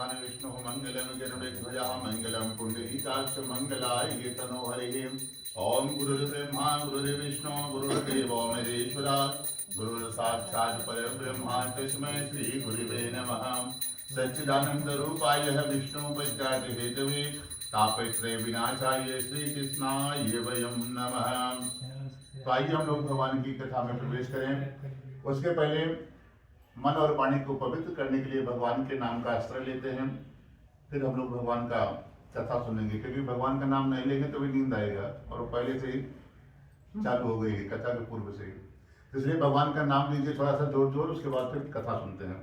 भगवान विष्णु मंगलम गरुड़ध्वजा मंगलम पुंडरीकाक्ष मंगलाय तनो हरिः। ओम गुरुर्ब्रह्मा गुरुर्विष्णु गुरुर्देवो महेश्वरा गुरुर् साक्षात् परब्रह्म तस्मै श्री गुरुवे नमः। सच्चिदानंद रूपाय विष्णु पश्चात् हेतवे तापत्रय विनाशाय श्री कृष्णाय वयं नमः। तो आइए हम लोग भगवान की कथा में प्रवेश करें। उसके पहले मन और वाणी को पवित्र करने के लिए भगवान के नाम का आश्रय लेते हैं, फिर हम लोग भगवान का कथा सुनेंगे। क्योंकि भगवान का नाम नहीं लेंगे तो भी नींद आएगा, और वो पहले से ही चालू हो गई है कथा के पूर्व से ही। इसलिए भगवान का नाम लीजिए थोड़ा सा जोर जोर, उसके बाद फिर कथा सुनते हैं।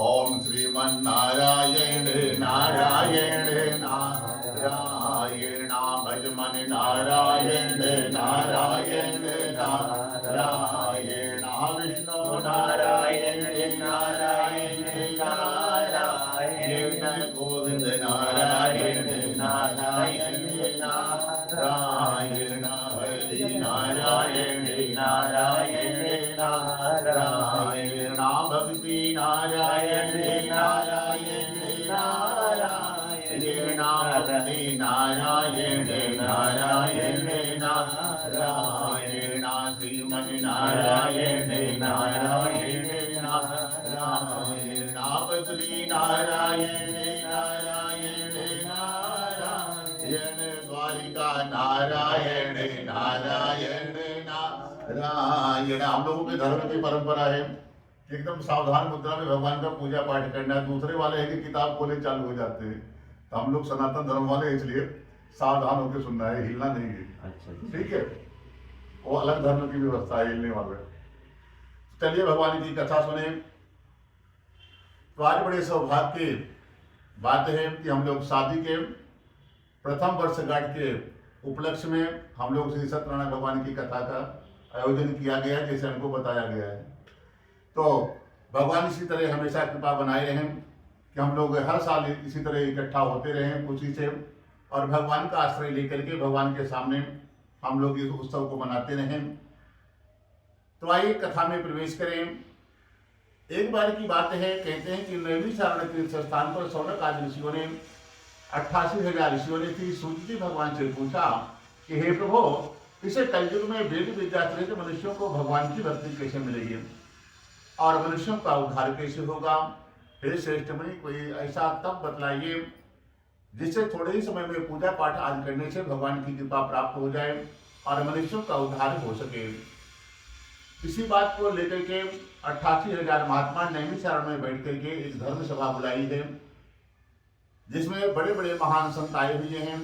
ओम श्रीमन्नारायण नारायण नारायण भजमन नारायण नारायण नारायण विष्णु नारायण नारायण नारायण गोविंद नारायण नारायण नारायण हरि नारायण नारायण नारायण भक्ति नारायण नारायण नारायण भक्ति नारायण नारायण नारायण श्रीमन नारायण नारायण नारायण भक्ति नारायण नारायण नारायण द्वारिका नारायण नारायण नारायण। हम लोगों के धर्म की परंपरा है एकदम सावधान मुद्रा में भगवान का पूजा पाठ करना। दूसरे वाले है कि किताब खोले चालू हो जाते हैं, तो हम लोग सनातन धर्म वाले इसलिए सावधान होकर सुनना है, हिलना नहीं है। अच्छा, ठीक है, वो अलग धर्म की व्यवस्था है हिलने वाले। चलिए भगवान की कथा सुने। तो आज बड़े सौभाग्य की बात है कि हम लोग शादी के प्रथम वर्षगांठ के उपलक्ष्य में हम लोग श्री सत्यनारायण भगवान की कथा का आयोजन किया गया है, जैसे हमको बताया गया है। तो भगवान इसी तरह हमेशा कृपा बनाए रहें कि हम लोग हर साल इसी तरह इकट्ठा होते रहें खुशी से, और भगवान का आश्रय लेकर के भगवान के सामने हम लोग इस उत्सव को मनाते रहें। तो आइए कथा में प्रवेश करें। एक बार की बात है, कहते हैं कि नैमिषारण्य तीर्थ स्थान पर शौनक आदि ऋषियों ने 88,000 ऋषियों ने श्री सूर्य जी भगवान से पूछा कि हे प्रभु, इसे कलयुग में वेद विद्या सहित मनुष्यों को भगवान की भक्ति कैसे मिलेगी और मनुष्यों का उद्धार कैसे होगा। हे श्रेष्ठ मुनि, कोई ऐसा तब बतलाइए जिससे थोड़े ही समय में पूजा पाठ आदि करने से भगवान की कृपा प्राप्त हो जाए और मनुष्यों का उद्धार हो सके। इसी बात को लेकर के 88,000 महात्मा नैमिषारण्य में बैठ करके एक धर्म सभा बुलाई है, जिसमें बड़े बड़े महान संत आए हुए हैं,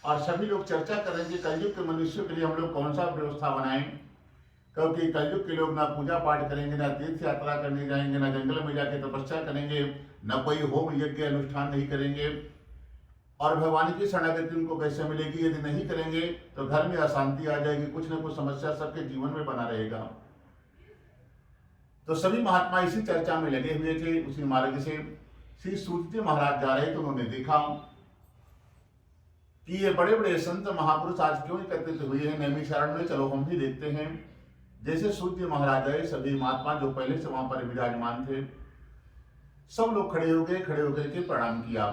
और सभी लोग चर्चा करेंगे कलयुग के मनुष्यों के लिए हम लोग कौन सा व्यवस्था बनाएं। क्योंकि कलयुग के लोग ना पूजा पाठ करेंगे, ना तीर्थ यात्रा करने जाएंगे, ना जंगल में जाके तपस्या करेंगे, ना कोई होम यज्ञ अनुष्ठान नहीं करेंगे, और भगवान की शरणागति उनको कैसे मिलेगी। यदि नहीं करेंगे तो घर में अशांति आ जाएगी, कुछ न कुछ समस्या सबके जीवन में बना रहेगा। तो सभी महात्मा इसी चर्चा में लगे हुए थे। उसी मार्ग से श्री सूर्य जी महाराज जा रहे, तो उन्होंने देखा कि ये बड़े बड़े संत महापुरुष आज क्यों एकत्रित हुए हैं नैमिषारण्य में, चलो हम भी देखते हैं। जैसे सूर्य महाराज आए, सभी महात्मा जो पहले से वहां पर विराजमान थे सब लोग खड़े हो गए, खड़े होकर के प्रणाम किया।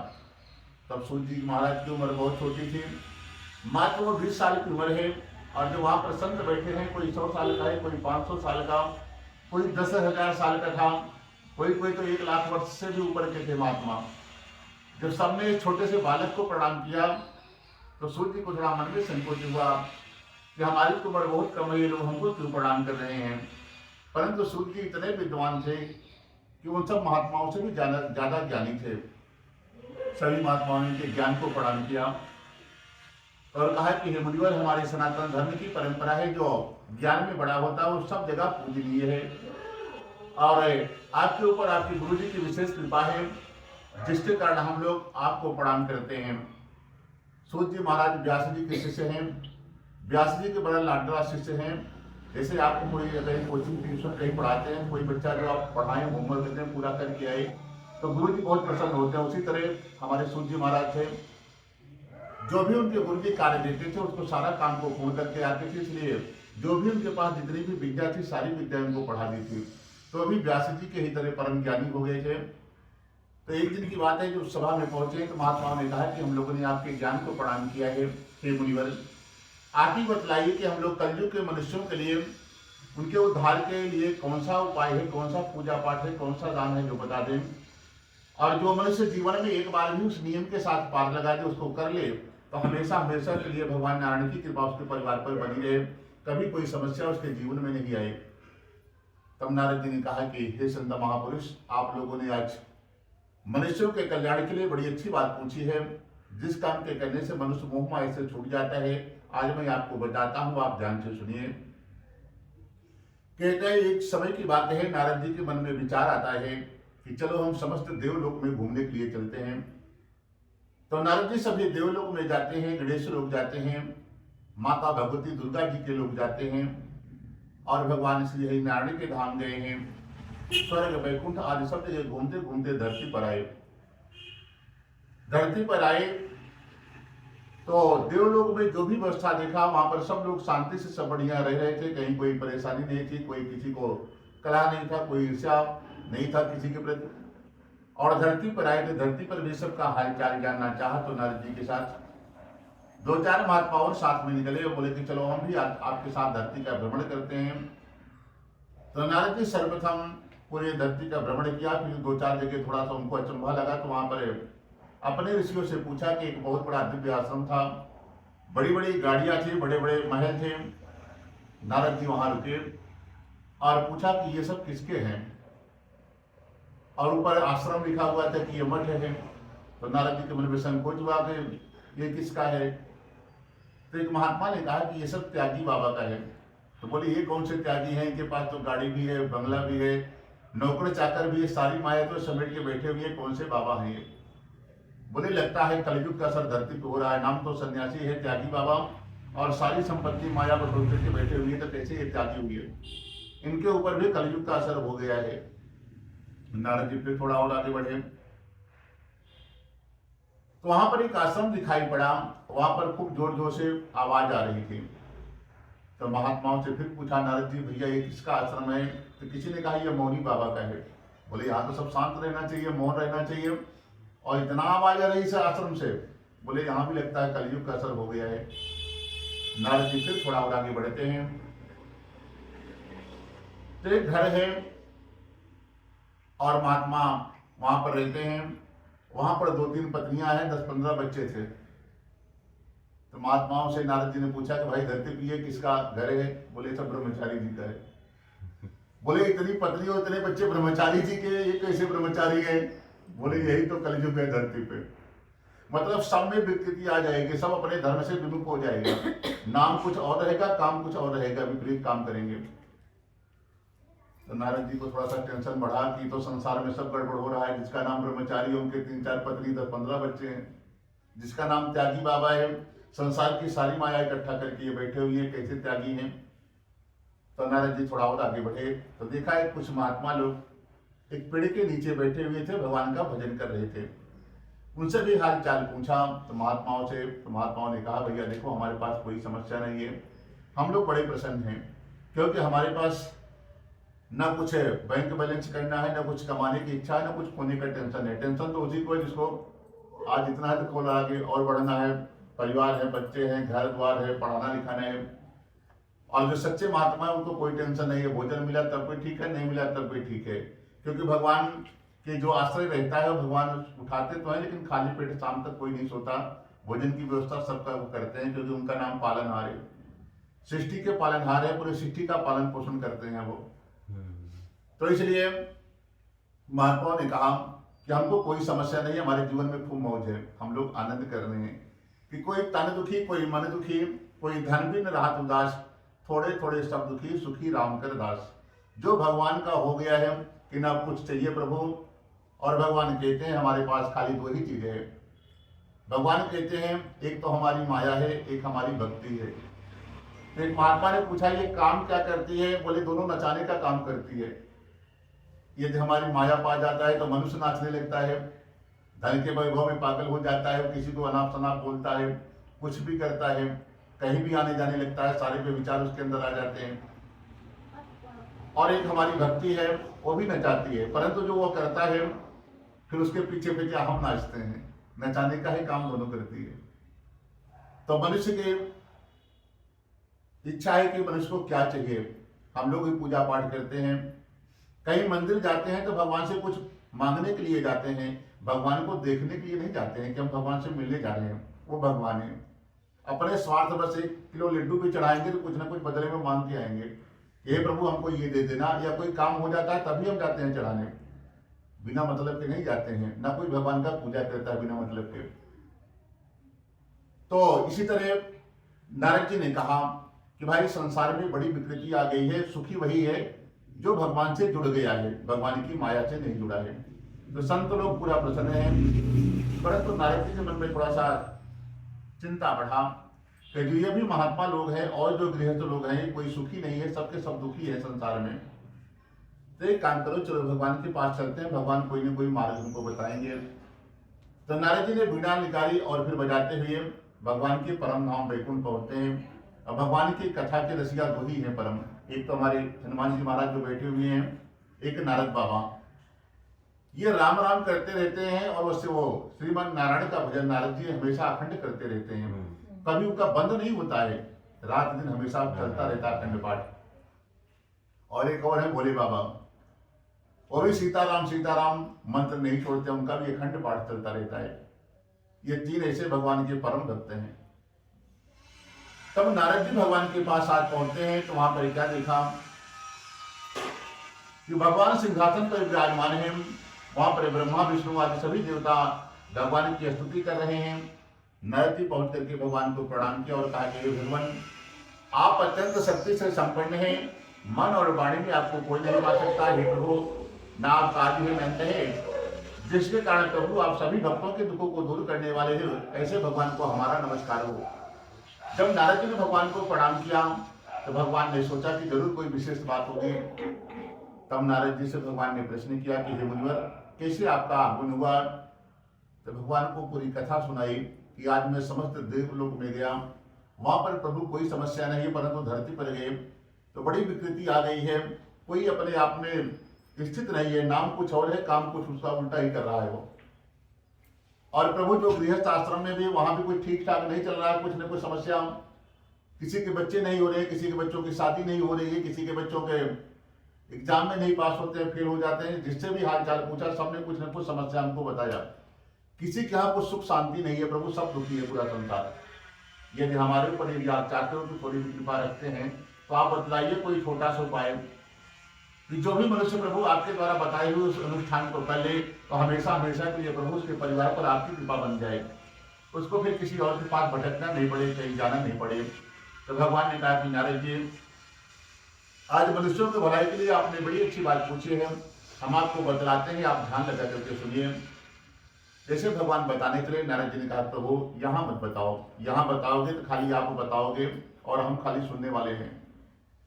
तब सूर्य जी महाराज की उम्र बहुत छोटी थी, मात्र वो 20 साल की उम्र है, और जो वहां पर संत बैठे हैं कोई 100 साल का है, कोई 500 साल का, कोई 10,000 साल का था, कोई तो 1 लाख वर्ष से भी ऊपर के थे महात्मा। जब सबने छोटे से बालक को प्रणाम किया तो सूर्य जी को थोड़ा मन में संकोच हुआ कि हमारी उम्र बहुत कम है, ये लोग हमको क्यों प्रणाम कर रहे हैं। परंतु सूर्य जी इतने विद्वान थे कि उन सब महात्माओं से भी ज्यादा ज्ञानी थे। सभी महात्माओं ने इनके ज्ञान को प्रणाम किया और कहा कि हे मुनिवर, हमारे सनातन धर्म की परंपरा है जो ज्ञान में बड़ा होता है वो सब जगह पूजनीय है, और आपके ऊपर आपके गुरु जी की विशेष कृपा है, जिसके कारण हम लोग आपको प्रणाम करते हैं। सूर्य जी महाराज व्यास जी के शिष्य हैं, व्यास जी के बड़ा लाडला शिष्य हैं। जैसे आपको कोई कहीं कोचिंग ट्यूशन कहीं पढ़ाते हैं, कोई बच्चा जो आप पढ़ाएं होमवर्क देते हैं पूरा करके आए तो गुरु जी बहुत प्रसन्न होते हैं। उसी तरह हमारे सूर्य जी महाराज थे, जो भी उनके गुरु जी कार्य देते थे उसको सारा काम को पूर्ण करके आते थे, इसलिए जो भी उनके पास जितनी भी विद्या थी सारी विद्या उनको पढ़ा दी थी। तो अभी व्यास जी के ही तरह परम ज्ञानी हो गए थे। तो एक दिन की बात है, जब सभा में पहुंचे तो महात्माओं ने कहा कि हम लोगों ने आपके ज्ञान को प्रणाम किया है, हे मुनिवर, आप ही बतलाइए कि हम लोग कलयुग के मनुष्यों के लिए, उनके उद्धार के लिए कौन सा उपाय है, कौन सा पूजा पाठ है, कौन सा दान है जो बता दें, और जो मनुष्य जीवन में एक बार भी उस नियम के साथ पार लगा दे, उसको कर ले, तो हमेशा हमेशा के लिए भगवान नारायण की कृपा उसके परिवार पर बनी रहे, कभी कोई समस्या उसके जीवन में नहीं आए। तब नारद जी ने कहा कि हे संत महापुरुष, आप लोगों ने आज मनुष्यों के कल्याण के लिए बड़ी अच्छी बात पूछी है। जिस काम के करने से मनुष्य मोह माया से छूट जाता है, आज मैं आपको बताता हूं, आप ध्यान से सुनिए। कहते हैं एक समय की बात है, नारद जी के मन में विचार आता है कि चलो हम समस्त देवलोक में घूमने के लिए चलते हैं। तो नारद जी सभी देवलोक में जाते हैं, गणेश लोग जाते हैं, माता भगवती दुर्गा जी के लोग जाते हैं, और भगवान श्री हरि नारायण के धाम गए हैं, स्वर्ग वैकुंठ आदि सब जगह घूमते घूमते धरती पर आए। धरती पर आए तो देवलोक में जो भी व्यवस्था देखा, वहां पर सब लोग शांति से सब बढ़िया रह रहे थे, कहीं कोई परेशानी नहीं थी, कोई किसी को कलह नहीं था, कोई ईर्ष्या नहीं था किसी के प्रति। और धरती पर आए तो धरती पर भी सबका हालचाल जानना चाहा, तो नारद जी के साथ 2-4 महात्मा और साथ में निकले और बोले कि चलो हम भी आपके साथ धरती का भ्रमण करते हैं। तो नारद जी सर्वप्रथम पूरे धरती का भ्रमण किया, फिर 2-4 जगह थोड़ा सा उनको अचंभा लगा, तो वहां पर अपने ऋषियों से पूछा कि एक बहुत बड़ा दिव्य आश्रम था, बड़ी बड़ी गाड़ियां थी, बड़े बड़े महल थे। नारद जी वहां रुके और पूछा कि ये सब किसके हैं, और ऊपर आश्रम लिखा हुआ था कि ये मठ है। तो नारद जी के मन में संकोच हुआ कि ये किसका है। तो एक महात्मा ने कहा कि ये सब त्यागी बाबा का है। तो बोले ये कौन से त्यागी हैं, इनके पास तो गाड़ी भी है, बंगला भी है, नौकर चाकर भी है, सारी माया तो समेट के बैठे हुए, कौन से बाबा हैं ये। बोले लगता है कलयुग का असर धरती पे हो रहा है, नाम तो सन्यासी है त्यागी बाबा, और सारी संपत्ति माया पर डोल करके बैठे हुए हैं, तो कैसे ये त्यागी हुए, इनके ऊपर भी कलयुग का असर हो गया है। नारद जी फिर थोड़ा और आगे बढ़े तो वहां पर एक आश्रम दिखाई पड़ा, वहां पर खूब जोर जोर से आवाज आ रही थी। तो महात्माओं से फिर पूछा नारद जी, भैया ये किसका आश्रम है। तो किसी ने कहा ये मौनी बाबा का है। बोले यहाँ तो सब शांत रहना चाहिए, मौन रहना चाहिए, और इतना आवाज आ रही है आश्रम से। बोले यहाँ भी लगता है कलयुग का असर हो गया है। नारद जी फिर थोड़ा और आगे बढ़ते हैं तो एक घर है और महात्मा वहां पर रहते हैं। वहां पर 2-3 पत्नियां हैं, 10-15 बच्चे थे। तो महात्माओं से नारद जी ने पूछा कि भाई धरती पे ये किसका घर है। बोले सब ब्रह्मचारी जी का है। बोले इतनी पत्नी और इतने बच्चे ब्रह्मचारी जी के, ये कैसे ब्रह्मचारी है। बोले यही तो कलयुग है धरती पे, मतलब सब में विकृति आ जाएगी, सब अपने धर्म से विमुख हो जाएगा, नाम कुछ और रहेगा, काम कुछ और रहेगा, विपरीत काम करेंगे। तो नारद जी को थोड़ा सा टेंशन बढ़ा कि तो संसार में सब गड़बड़ हो रहा है। जिसका नाम ब्रह्मचारी है उनके 3-4 पत्नी, 10-15 बच्चे हैं। जिसका नाम त्यागी बाबा है, संसार की सारी माया इकट्ठा करके ये बैठे हुए हैं, कैसे त्यागी हैं। तो नारद जी थोड़ा और आगे बढ़े तो देखा है कुछ महात्मा लोग एक पेड़ के नीचे बैठे हुए थे, भगवान का भजन कर रहे थे। उनसे भी हाल चाल पूछा तो महात्माओं से, तो महात्माओं ने कहा भैया देखो हमारे पास कोई समस्या नहीं है, हम लोग बड़े प्रसन्न हैं, क्योंकि हमारे पास न कुछ बैंक बैलेंस करना है, न कुछ कमाने की इच्छा है, न कुछ खोने का टेंशन है। टेंशन तो उसी को है जिसको आज इतना है तो खोल आगे और बढ़ना है, परिवार है, बच्चे हैं, घर द्वार है, पढ़ाना लिखाना है। और जो सच्चे महात्मा है उनको कोई टेंशन नहीं है, भोजन मिला तब भी ठीक है, नहीं मिला तब भी ठीक है, क्योंकि भगवान के जो आश्रय रहता है वो भगवान उठाते तो है, लेकिन खाली पेट शाम तक कोई नहीं सोता। भोजन की व्यवस्था सबका वो करते हैं, क्योंकि उनका नाम पालनहार है, सृष्टि के पालनहार है, पूरी सृष्टि का पालन पोषण करते हैं वो। तो इसलिए महात्माओं ने कहा कि हमको कोई समस्या नहीं है, हमारे जीवन में खूब मौज है, हम लोग आनंद कर रहे हैं कि कोई तन दुखी, कोई मन दुखी, कोई धन भी न रहा उदास, थोड़े थोड़े सब दुखी, सुखी राम कर दास। जो भगवान का हो गया है कि ना कुछ चाहिए प्रभु। और भगवान कहते हैं हमारे पास खाली 2 ही चीजें हैं। भगवान कहते हैं एक तो हमारी माया है, एक हमारी भक्ति है। तो एक महात्मा ने पूछा ये काम क्या करती है। बोले दोनों नचाने का काम करती है। यदि हमारी माया पा जाता है तो मनुष्य नाचने लगता है, धन के वैभव में पागल हो जाता है, किसी को अनाप शनाप बोलता है, कुछ भी करता है, कहीं भी आने जाने लगता है, सारे पे विचार उसके अंदर आ जाते हैं। और एक हमारी भक्ति है, वो भी नचाती है, परंतु जो वो करता है फिर उसके पीछे पीछे हम नाचते हैं। नचाने का ही काम दोनों करती है। तो मनुष्य की इच्छा है कि मनुष्य को क्या चाहिए। हम लोग भी पूजा पाठ करते हैं, कहीं मंदिर जाते हैं तो भगवान से कुछ मांगने के लिए जाते हैं, भगवान को देखने के लिए नहीं जाते हैं कि हम भगवान से मिलने जा रहे हैं। वो भगवान है। अपने स्वार्थ बस 1 किलो लड्डू भी चढ़ाएंगे तो कुछ ना कुछ बदले में मांग के आएंगे, हे प्रभु हमको ये दे देना, या कोई काम हो जाता है तभी हम जाते हैं चढ़ाने, बिना मतलब के नहीं जाते हैं। ना कोई भगवान का पूजा करता है बिना मतलब के। तो इसी तरह नारद जी ने कहा कि भाई संसार में बड़ी विकृति आ गई है, सुखी वही है जो भगवान से जुड़ गया है, भगवान की माया से नहीं जुड़ा है। तो संत लोग पूरा प्रसन्न है, परंतु नारद जी के मन में थोड़ा सा चिंता बढ़ा कि जो ये भी महात्मा लोग हैं और जो गृहस्थ लोग हैं कोई सुखी नहीं है, सबके सब दुखी है संसार में। तो एक काम करो, चलो भगवान के पास चलते हैं, भगवान कोई ना कोई मार्ग हमको बताएंगे। तो नारद जी ने वीणा निकाली और फिर बजाते हुए भगवान के परम धाम वैकुंठ पहुंचते हैं। और भगवान की कथा के रसिया दो ही हैं परम, एक तो हमारे हनुमान जी महाराज जो बैठे हुए हैं, एक नारद बाबा। ये राम राम करते रहते हैं और उससे वो श्रीमन नारायण का भजन नारद जी हमेशा अखंड करते रहते हैं, कभी उनका बंद नहीं होता है, रात दिन हमेशा चलता रहता है अखंड पाठ। और एक और है भोले बाबा, वो भी सीताराम मंत्र नहीं छोड़ते, उनका भी अखंड पाठ चलता रहता है। ये 3 ऐसे भगवान के परम भक्त हैं। तब नारद जी भगवान के पास आज पहुंचते हैं तो वहां पर क्या देखा कि भगवान सिंहासन पर विराजमान है। वहां पर ब्रह्मा विष्णु आदि सभी देवता भगवान की स्तुति कर रहे हैं। नारद जी पहुंच करके भगवान को प्रणाम किया और कहा कि भगवान आप अत्यंत शक्ति से संपन्न हैं, मन और वाणी में आपको कोई नहीं पा सकता है प्रभु, ना आपका आदि है न अंत है, जिसके कारण प्रभु आप सभी भक्तों के दुखों को दूर करने वाले हैं, ऐसे भगवान को हमारा नमस्कार हो। जब नारद जी ने भगवान को प्रणाम किया तो भगवान ने सोचा कि जरूर कोई विशेष बात होगी। तब नारद जी से भगवान ने प्रश्न किया कि हे मुनिवर, कैसे आपका आगमन हुआ। तो भगवान को पूरी कथा सुनाई कि आज मैं समस्त देवलोक में गया, वहां पर प्रभु कोई समस्या नहीं, परंतु धरती पर गए तो बड़ी विकृति आ गई है, कोई अपने आप में स्थित नहीं है, नाम कुछ और है, काम कुछ उसका उल्टा ही कर रहा है वो। और प्रभु जो गृहस्थ आश्रम में भी वहां भी कुछ ठीक ठाक नहीं चल रहा है, कुछ न कुछ समस्या, किसी के बच्चे नहीं हो रहे, किसी के बच्चों की शादी नहीं हो रही है, किसी के बच्चों के एग्जाम में नहीं पास होते हैं, फेल हो जाते हैं। जिससे भी हाल चाल पूछा सबने कुछ न कुछ समस्या हमको बताया। किसी के यहाँ कुछ सुख शांति नहीं है प्रभु, सब दुखी है पूरा संसार। यदि हमारे ऊपर यदि आप चाहते हो कि थोड़ी भी कृपा रखते हैं तो आप बतलाइए कोई छोटा सा उपाय कि जो भी मनुष्य प्रभु आपके द्वारा बताए हुए उस अनुष्ठान को कर ले तो हमेशा हमेशा के लिए प्रभु उसके परिवार पर आपकी कृपा बन जाए, उसको फिर किसी और के पास भटकना नहीं पड़े, कहीं जाना नहीं पड़े। तो भगवान ने कहा कि नारद जी आज मनुष्यों की भलाई के लिए आपने बड़ी अच्छी बात पूछी है, हम आपको बतलाते हैं, आप ध्यान लगा करके सुनिए। जैसे भगवान बताने के लिए नारद जी ने कहा प्रभु यहाँ मत बताओ, यहाँ बताओगे तो खाली आप बताओगे और हम खाली सुनने वाले हैं,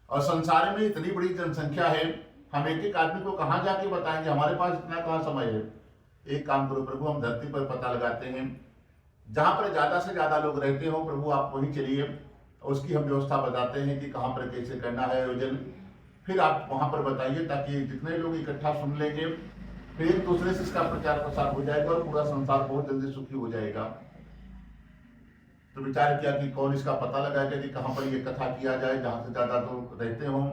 और संसार में इतनी बड़ी जनसंख्या है, हम एक एक आदमी को कहाँ जाके बताएंगे, हमारे पास इतना कहाँ समय है। एक काम करो प्रभु, हम धरती पर पता लगाते हैं, जहाँ पर ज्यादा से ज्यादा लोग रहते हो प्रभु आप वहीं चलिए, उसकी हम व्यवस्था बताते हैं कि कहाँ पर कैसे करना है आयोजन, फिर आप वहां पर बताइए ताकि जितने लोग इकट्ठा सुन लेंगे फिर एक दूसरे से इसका प्रचार प्रसार हो जाएगा और पूरा संसार बहुत जल्दी सुखी हो जाएगा। तो विचार किया कि कौन इसका पता लगाएगा कि कहाँ पर ये कथा किया जाए जहाँ से ज्यादा लोग रहते हों।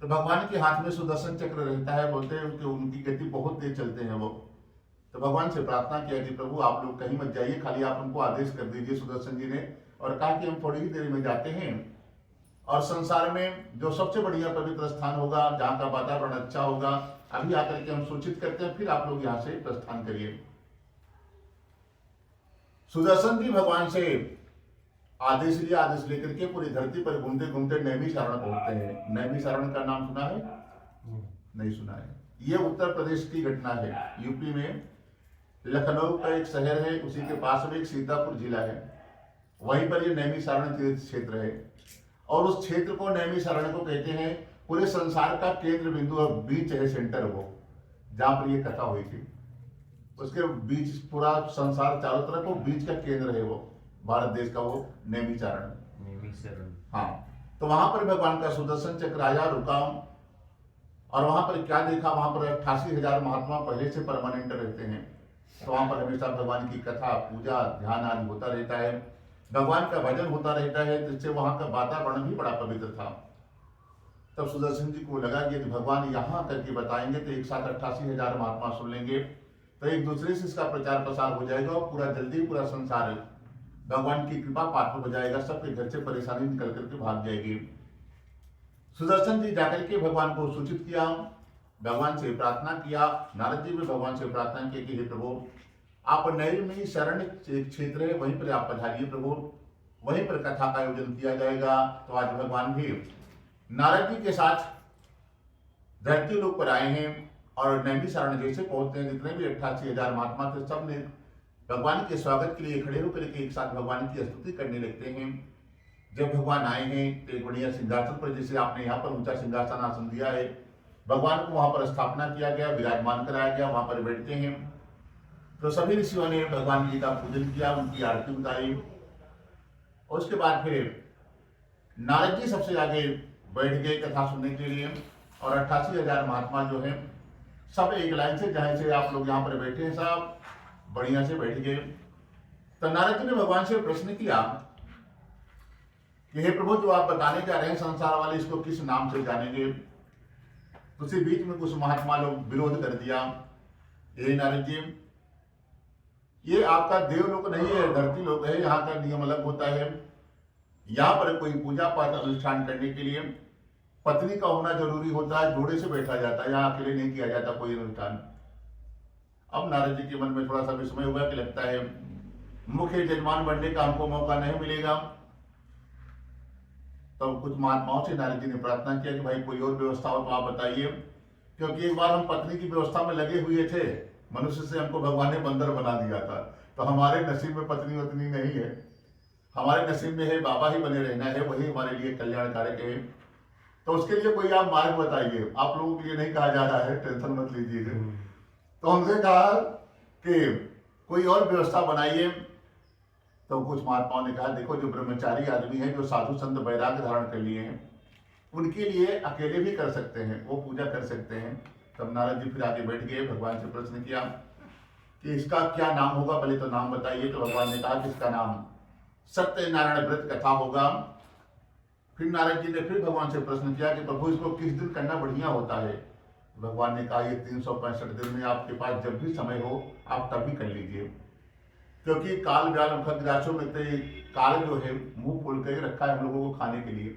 तो भगवान के हाथ में सुदर्शन चक्र रहता है, बोलते हैं उनकी गति बहुत तेज चलते हैं वो। तो भगवान से प्रार्थना किया कि प्रभु आप लोग कहीं मत जाइए, खाली आप उनको आदेश कर दीजिए सुदर्शन जी ने, और कहा कि हम थोड़ी ही देर में जाते हैं और संसार में जो सबसे बढ़िया पवित्र स्थान होगा, जहाँ का वातावरण अच्छा होगा, अभी आकर के हम सूचित करते हैं, फिर आप लोग यहाँ से प्रस्थान करिए। सुदर्शन जी भगवान से आदेश लिया, आदेश लेकर के पूरी धरती पर घूमते घूमते नैमिषारण्य पहुंचते हैं। नैमिषारण्य का नाम सुना है? नहीं सुना है। ये उत्तर प्रदेश की घटना है। यूपी में लखनऊ का एक शहर है, उसी के पास में एक सीतापुर जिला है, वहीं पर ये नैमिषारण्य तीर्थ क्षेत्र है। और उस क्षेत्र को नैमिषारण्य को कहते हैं पूरे संसार का केंद्र बिंदु और बीच है, सेंटर वो, जहां पर ये कथा हुई थी। उसके बीच पूरा संसार चारों तरफ वो बीच का केंद्र है, वो भारत देश का वो नैमिषारण्य। हाँ, तो वहां पर भगवान का सुदर्शन चक्र आया, रुका और वहां पर क्या देखा, वहां पर 88,000 महात्मा पहले से परमानेंट रहते हैं। तो वहां पर हमेशा भगवान की कथा, पूजा, ध्यान आदि होता रहता है, भगवान का भजन होता रहता है, जिससे वहां का वातावरण भी बड़ा पवित्र था। तब सुदर्शन जी को लगा कि यदि भगवान यहाँ करके बताएंगे तो एक साथ 88,000 महात्मा सुन लेंगे, तो एक दूसरे से इसका प्रचार प्रसार हो जाएगा और पूरा जल्दी पूरा संसार भगवान की कृपा पात्र हो जाएगा, सबके घर से परेशानी निकल करके भाग जाएगी। सुदर्शन जी जाकर के भगवान को सूचित किया, भगवान से प्रार्थना किया। नारद जी भी भगवान से प्रार्थना की कि हे प्रभु, आप नैल में शरण क्षेत्र है, वहीं पर आप पधारिए प्रभु, वहीं पर कथा का आयोजन किया जाएगा। तो आज भगवान भी नारद जी के साथ धरती लोक पर आए हैं और नैमी शरण जैसे पहुंचते हैं, जितने भी 88,000 महात्मा थे सब ने भगवान के स्वागत के लिए खड़े होकर के एक साथ भगवान की स्तुति करने लगते हैं। जब भगवान आए हैं तो एक बढ़िया सिंहासन पर, जैसे आपने यहाँ पर ऊंचा सिंहासन आसन दिया है, भगवान को वहां पर स्थापना किया गया, विराजमान कराया गया, वहां पर बैठते हैं। तो सभी ऋषियों ने भगवान जी का पूजन किया, उनकी आरती उतारी। उसके बाद फिर नारद जी सबसे आगे बैठ गए कथा सुनने के लिए, और 88,000 महात्मा जो हैं सब एक लाइन से, जहां से आप लोग यहाँ पर बैठे हैं सब बढ़िया से बैठ गए। तो नारद जी ने भगवान से प्रश्न किया कि हे प्रभु, जो आप बताने जा रहे हैं संसार वाले, इसको किस नाम से जानेंगे? तो उसी बीच में कुछ महात्मा लोग विरोध कर दिया, हे नारद जी, ये आपका देवलोक नहीं है, धरती लोक है, यहाँ का नियम अलग होता है। यहाँ पर कोई पूजा पाठ अनुष्ठान करने के लिए पत्नी का होना जरूरी होता है, जोड़े से बैठा जाता है, यहाँ अकेले नहीं किया जाता कोई अनुष्ठान। अब नारद जी के मन में थोड़ा सा विस्मय हुआ कि लगता है मुख्य यजमान बनने का हमको मौका नहीं मिलेगा। तो कुछ महात्माओं से नारद जी ने प्रार्थना किया कि भाई कोई और व्यवस्था हो तो आप बताइए, क्योंकि एक बार हम पत्नी की व्यवस्था में लगे हुए थे, मनुष्य से हमको भगवान ने बंदर बना दिया था, तो हमारे नसीब में पत्नी वत्नी नहीं है, हमारे नसीब में है बाबा ही बने रहना है, वही हमारे लिए कल्याणकारक है। तो उसके लिए कोई आप मार्ग बताइए, आप लोगों के लिए नहीं कहा जा रहा है, टेंशन मत लीजिए। तो हमसे कहा कि कोई और व्यवस्था बनाइए। तो कुछ महात्माओं ने कहा देखो, जो ब्रह्मचारी आदमी है, जो साधु संत वैराग्य धारण कर लिए हैं, उनके लिए अकेले भी कर सकते हैं, वो पूजा कर सकते हैं। तब नारद जी फिर आगे बैठ गए, भगवान से प्रश्न किया कि इसका क्या नाम होगा, पहले तो नाम बताइए। तो भगवान ने कहा कि इसका नाम सत्यनारायण व्रत कथा होगा। फिर नारद जी ने फिर भगवान से प्रश्न किया कि प्रभु, इसको किस दिन करना बढ़िया होता है? भगवान ने कहा ये 365 दिन में आपके पास जब भी समय हो आप तभी कर लीजिए, क्योंकि काल व्याल खग्रासों में काल जो है मुंह खोल कर रखा है हम लोगों को खाने के लिए।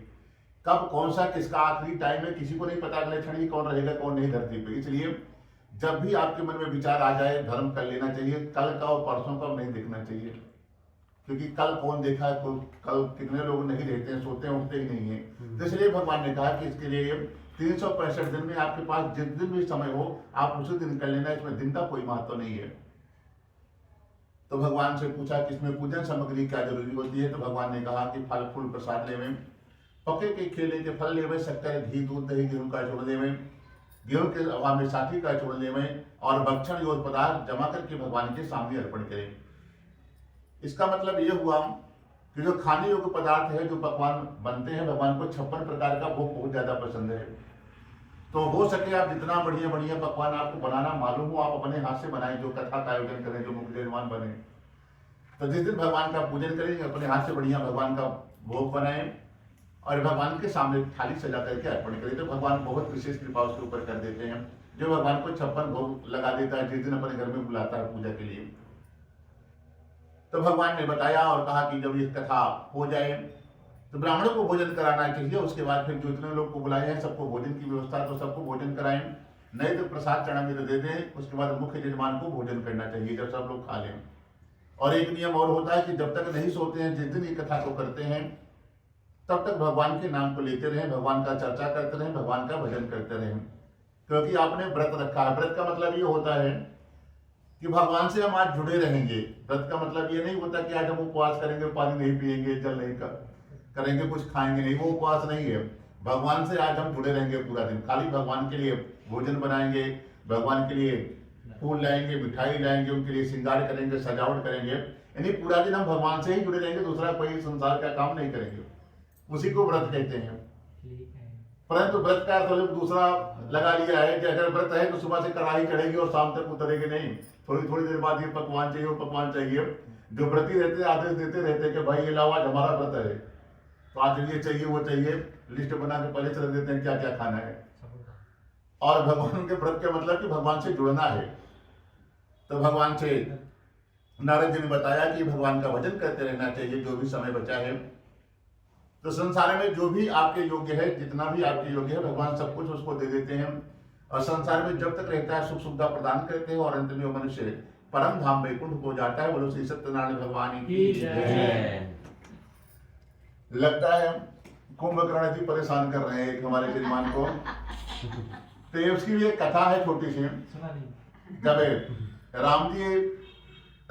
कब कौन सा किसका आखिरी टाइम है किसी को नहीं पता, अगले क्षण ही कौन रहेगा कौन नहीं धरती पे। इसलिए जब भी आपके मन में विचार आ जाए धर्म कर लेना चाहिए, कल का और परसों का नहीं देखना चाहिए, क्योंकि कल कौन देखा है, कल कितने लोग नहीं रहते हैं, सोते उठते ही नहीं है। तो इसलिए भगवान ने कहा कि इसके लिए 365 दिन में आपके पास जिस दिन भी समय हो आप उसी दिन कर लेना, इसमें दिन का कोई महत्व नहीं है। तो भगवान से पूछा कि इसमें पूजन सामग्री क्या जरूरी होती है? तो भगवान ने कहा कि फल फूल प्रसाद लेवे, पके के केले के फल लेवे, शक्कर घी दूध दही गेहूं का चूर्ण लेवे, गेहूं के अभाव में साथी का चूर्ण लेवे, और भक्षण योग्य पदार्थ जमा करके भगवान के सामने अर्पण करें। इसका मतलब ये हुआ कि जो खाने योग्य पदार्थ है, जो पकवान बनते हैं, भगवान को 56 प्रकार का भोग बहुत ज्यादा पसंद है। तो हो सके आप जितना बढ़िया बढ़िया पकवान आपको बनाना मालूम हो, आप अपने हाथ से बनाएं, जो कथा का आयोजन करें, जो मुख्य यजमान बने। तो जिस दिन भगवान का पूजन करेंगे अपने हाथ से बढ़िया भगवान का भोग बनाएं और भगवान के सामने थाली सजा करके अर्पण करें, तो भगवान बहुत विशेष कृपा उसके ऊपर कर देते हैं। जो भगवान को 56 भोग लगा देता है, जिस दिन अपने घर में बुलाता है पूजा के लिए। तो भगवान ने बताया और कहा कि जब ये कथा हो जाए तो ब्राह्मणों को भोजन कराना चाहिए, उसके बाद फिर जो इतने लोग को बुलाए हैं सबको भोजन की व्यवस्था, तो सबको भोजन कराएं, नहीं तो प्रसाद चढ़ाने दे दें। उसके बाद मुख्य यजमान को भोजन करना चाहिए जब सब लोग खा लें। और एक नियम और होता है कि जब तक नहीं सोते हैं, जिस दिन ये कथा को करते हैं, तब तक भगवान के नाम को लेते रहें, भगवान का चर्चा करते रहें, भगवान का भजन करते रहें, क्योंकि आपने व्रत रखा है। व्रत का मतलब ये होता है कि भगवान से हम आज जुड़े रहेंगे। व्रत का मतलब ये नहीं होता कि आज हम उपवास करेंगे, पानी नहीं पिएंगे, जल नहीं करेंगे, कुछ खाएंगे नहीं, वो उपवास नहीं है। भगवान से आज हम जुड़े रहेंगे पूरा दिन, खाली भगवान के लिए भोजन बनाएंगे, भगवान के लिए फूल लाएंगे, मिठाई लाएंगे, उनके लिए श्रृंगार करेंगे, सजावट करेंगे, यानी पूरा दिन हम भगवान से ही जुड़े रहेंगे, दूसरा कोई संसार का काम नहीं करेंगे। उसी को व्रत कहते हैं। परंतु व्रत का अर्थ दूसरा लगा लिया है कि अगर व्रत है तो सुबह से कढ़ाई चढ़ेगी और शाम तक उतरेगी नहीं, थोड़ी थोड़ी देर बाद ये पकवान चाहिए वो पकवान चाहिए। जो व्रती रहते आदेश देते रहते कि भाई ये लाओ आज हमारा व्रत है, तो आज ये चाहिए वो चाहिए, लिस्ट बना के पहले चले देते हैं क्या क्या खाना है। और भगवान के व्रत का मतलब कि भगवान से जुड़ना है। तो भगवान से नारद जी ने बताया कि भगवान का भजन करते रहना चाहिए जो भी समय बचा है। तो संसार में जो भी आपके योग्य है, जितना भी आपके योग्य है, भगवान सब कुछ उसको दे देते हैं। और संसार में जब तक रहता है सुख सुविधा प्रदान करते हैं और अंत में वो मनुष्य परम धाम वैकुंठ हो जाता है। बोलो श्री सत्यनारायण भगवान की जय। लगता है कुंभकर्ण जी परेशान कर रहे हैं हमारे श्रीमान को। तो उसकी भी एक कथा है छोटी सी। जब राम जी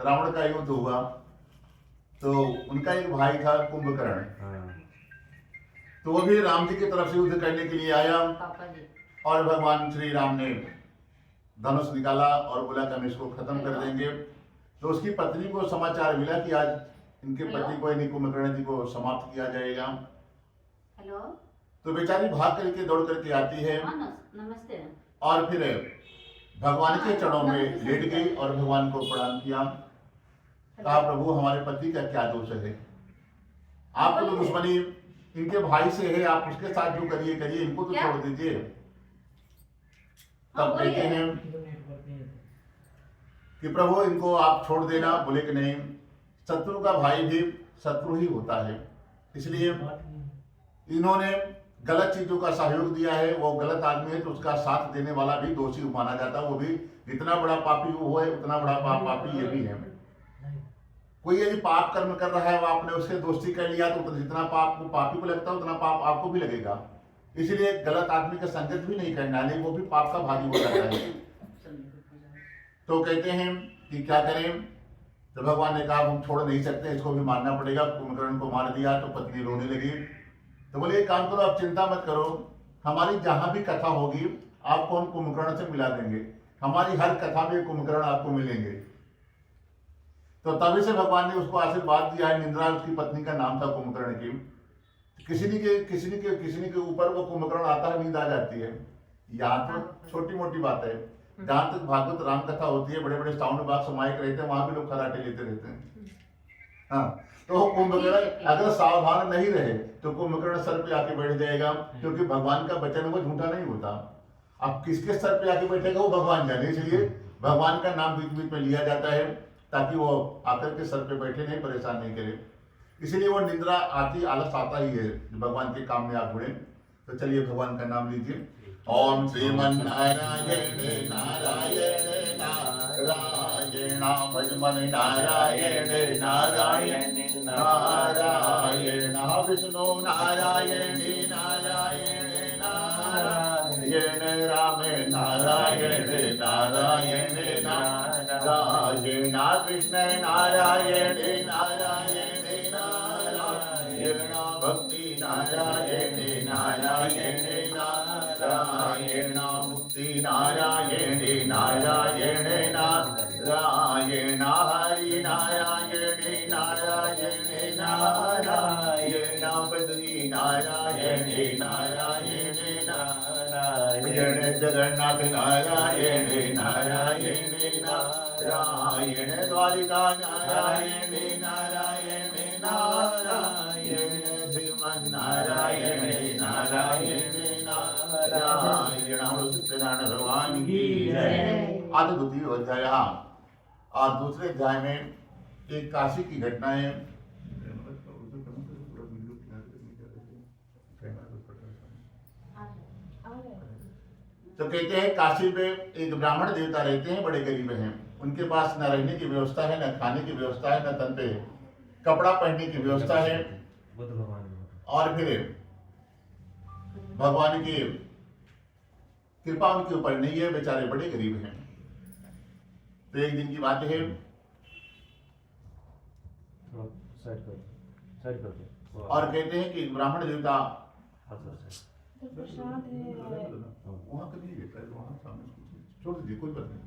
रावण का युद्ध हुआ तो उनका एक भाई था कुंभकर्ण, तो वो भी राम जी की तरफ से युद्ध करने के लिए आया। और भगवान श्री राम ने धनुष निकाला और बोला कि हम इसको खत्म कर देंगे। तो उसकी पत्नी को समाचार मिला कि आज इनके पति को यानी कुंभकर्ण जी को समाप्त किया जाएगा। तो बेचारी भाग करके दौड़ करके आती है नमस्ते। और फिर भगवान के चरणों में लेट गई और भगवान को प्रणाम किया। कहा प्रभु हमारे पति का क्या दोष है, आपको तो दुश्मनी इनके भाई से है, आप उसके साथ जो करिए करिए, इनको तो छोड़ दीजिए। तब कहते हैं कि प्रभु इनको आप छोड़ देना। बोले कि नहीं, शत्रु का भाई भी शत्रु ही होता है, इसलिए इन्होंने गलत चीजों का सहयोग दिया है, वो गलत आदमी है तो उसका साथ देने वाला भी दोषी माना जाता है। वो भी जितना बड़ा पापी वो है उतना बड़ा पापी ये भी है। कोई यदि पाप कर्म कर रहा है वो आपने उससे दोस्ती कर लिया तो जितना पाप को पापी को लगता है उतना पाप आपको भी लगेगा। इसलिए गलत आदमी का संगत भी नहीं करना है, वो भी पाप का भागी हो जाता है। तो कहते हैं कि क्या करें। तो भगवान ने कहा हम छोड़ नहीं सकते, इसको भी मारना पड़ेगा। कुंभकर्ण को मार दिया तो पत्नी रोने लगी। तो बोले एक काम करो, आप चिंता मत करो, हमारी जहां भी कथा होगी आपको हम कुंभकर्ण से मिला देंगे, हमारी हर कथा में कुंभकर्ण आपको मिलेंगे। तो तभी से भगवान ने उसको आशीर्वाद दिया है। निंद्रा उसकी पत्नी का नाम था कुंभकर्ण की। किसी के ऊपर वो कुंभकर्ण आता है, नींद आ जाती है। यहाँ तो छोटी मोटी बात है, जहां तक भागवत राम कथा होती है बड़े बड़े साउंड बॉक्स माइक रहते हैं, वहां भी लोग खराटे लेते रहते हैं। हाँ, तो कुंभकर्ण अगर सावधान नहीं रहे तो कुंभकर्ण सर पे आके बैठ जाएगा, क्योंकि भगवान का वचन वो झूठा नहीं होता। अब किसके सर पे आके बैठेगा वो भगवान जाने, इसलिए भगवान का नाम बीच बीच में लिया जाता है ताकि वो आकर के सर पे बैठे नहीं, परेशान नहीं करे। इसलिए वो निंद्रा आती, आलस आता ही है भगवान के काम में आप जुड़े। तो चलिए भगवान का नाम लीजिए। ओम श्रीमन नारायण नारायण नारायण भजमन नारायण नारायण नारायण विष्णु नारायण नारायण नारायण राम नारायण नारायण नारायण कृष्ण नारायण नारायण नारायण भक्ति नारायण नारायण नारायण मुक्ति नारायण नारायण नारायण हरि नारायण नारायण नारायण बद्री नारायण नारायण नारायण जगन्नाथ नारायण नारायण नारायण द्वारिका नारायण नारायण नारायण श्रीमन नारायण नारायण नारायण सत्यनारायण भगवान की जय। आज द्वितीय अध्याय और दूसरे अध्याय में एक काशी की घटना है। तो कहते हैं काशी में एक ब्राह्मण देवता रहते हैं, बड़े गरीब हैं। उनके पास न रहने की व्यवस्था है, न खाने की व्यवस्था है, न तन पे कपड़ा पहनने की व्यवस्था है। और फिर भगवान की कृपा उनके ऊपर नहीं है, बेचारे बड़े गरीब हैं। तो एक दिन की बात है, और कहते हैं कि ब्राह्मण देवता छोड़ दीजिए, कोई बात नहीं।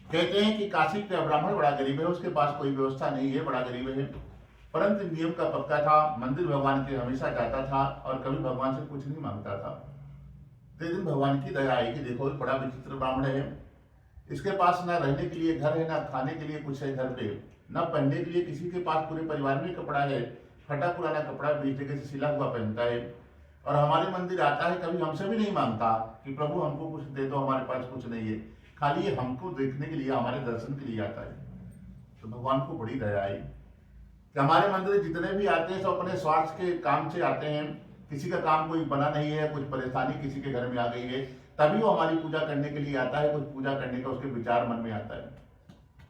कहते हैं कि काशी का ब्राह्मण बड़ा गरीब है, उसके पास कोई व्यवस्था नहीं है, बड़ा गरीब है। परंतु नियम का पक्का था, मंदिर भगवान के हमेशा जाता था और कभी भगवान से कुछ नहीं मांगता था। तो एक दिन भगवान की दया आई कि देखो बड़ा विचित्र ब्राह्मण है, इसके पास ना रहने के लिए घर है, ना खाने के लिए कुछ है घर पे, ना पहनने के लिए किसी के पास पूरे परिवार में कपड़ा है, फटा पुराना कपड़ा बीच जगह से सिला हुआ पहनता है, और हमारे मंदिर आता है, कभी हमसे भी नहीं मांगता कि प्रभु हमको कुछ दे दो, हमारे पास कुछ नहीं है, खाली ये हमको देखने के लिए, हमारे दर्शन के लिए आता है। तो भगवान को बड़ी दया आई कि हमारे मंदिर जितने भी आते हैं सब अपने स्वार्थ के काम से आते हैं, किसी का काम कोई बना नहीं है, कुछ परेशानी किसी के घर में आ गई है, तभी वो हमारी पूजा करने के लिए आता है, कुछ पूजा करने का उसके विचार मन में आता है।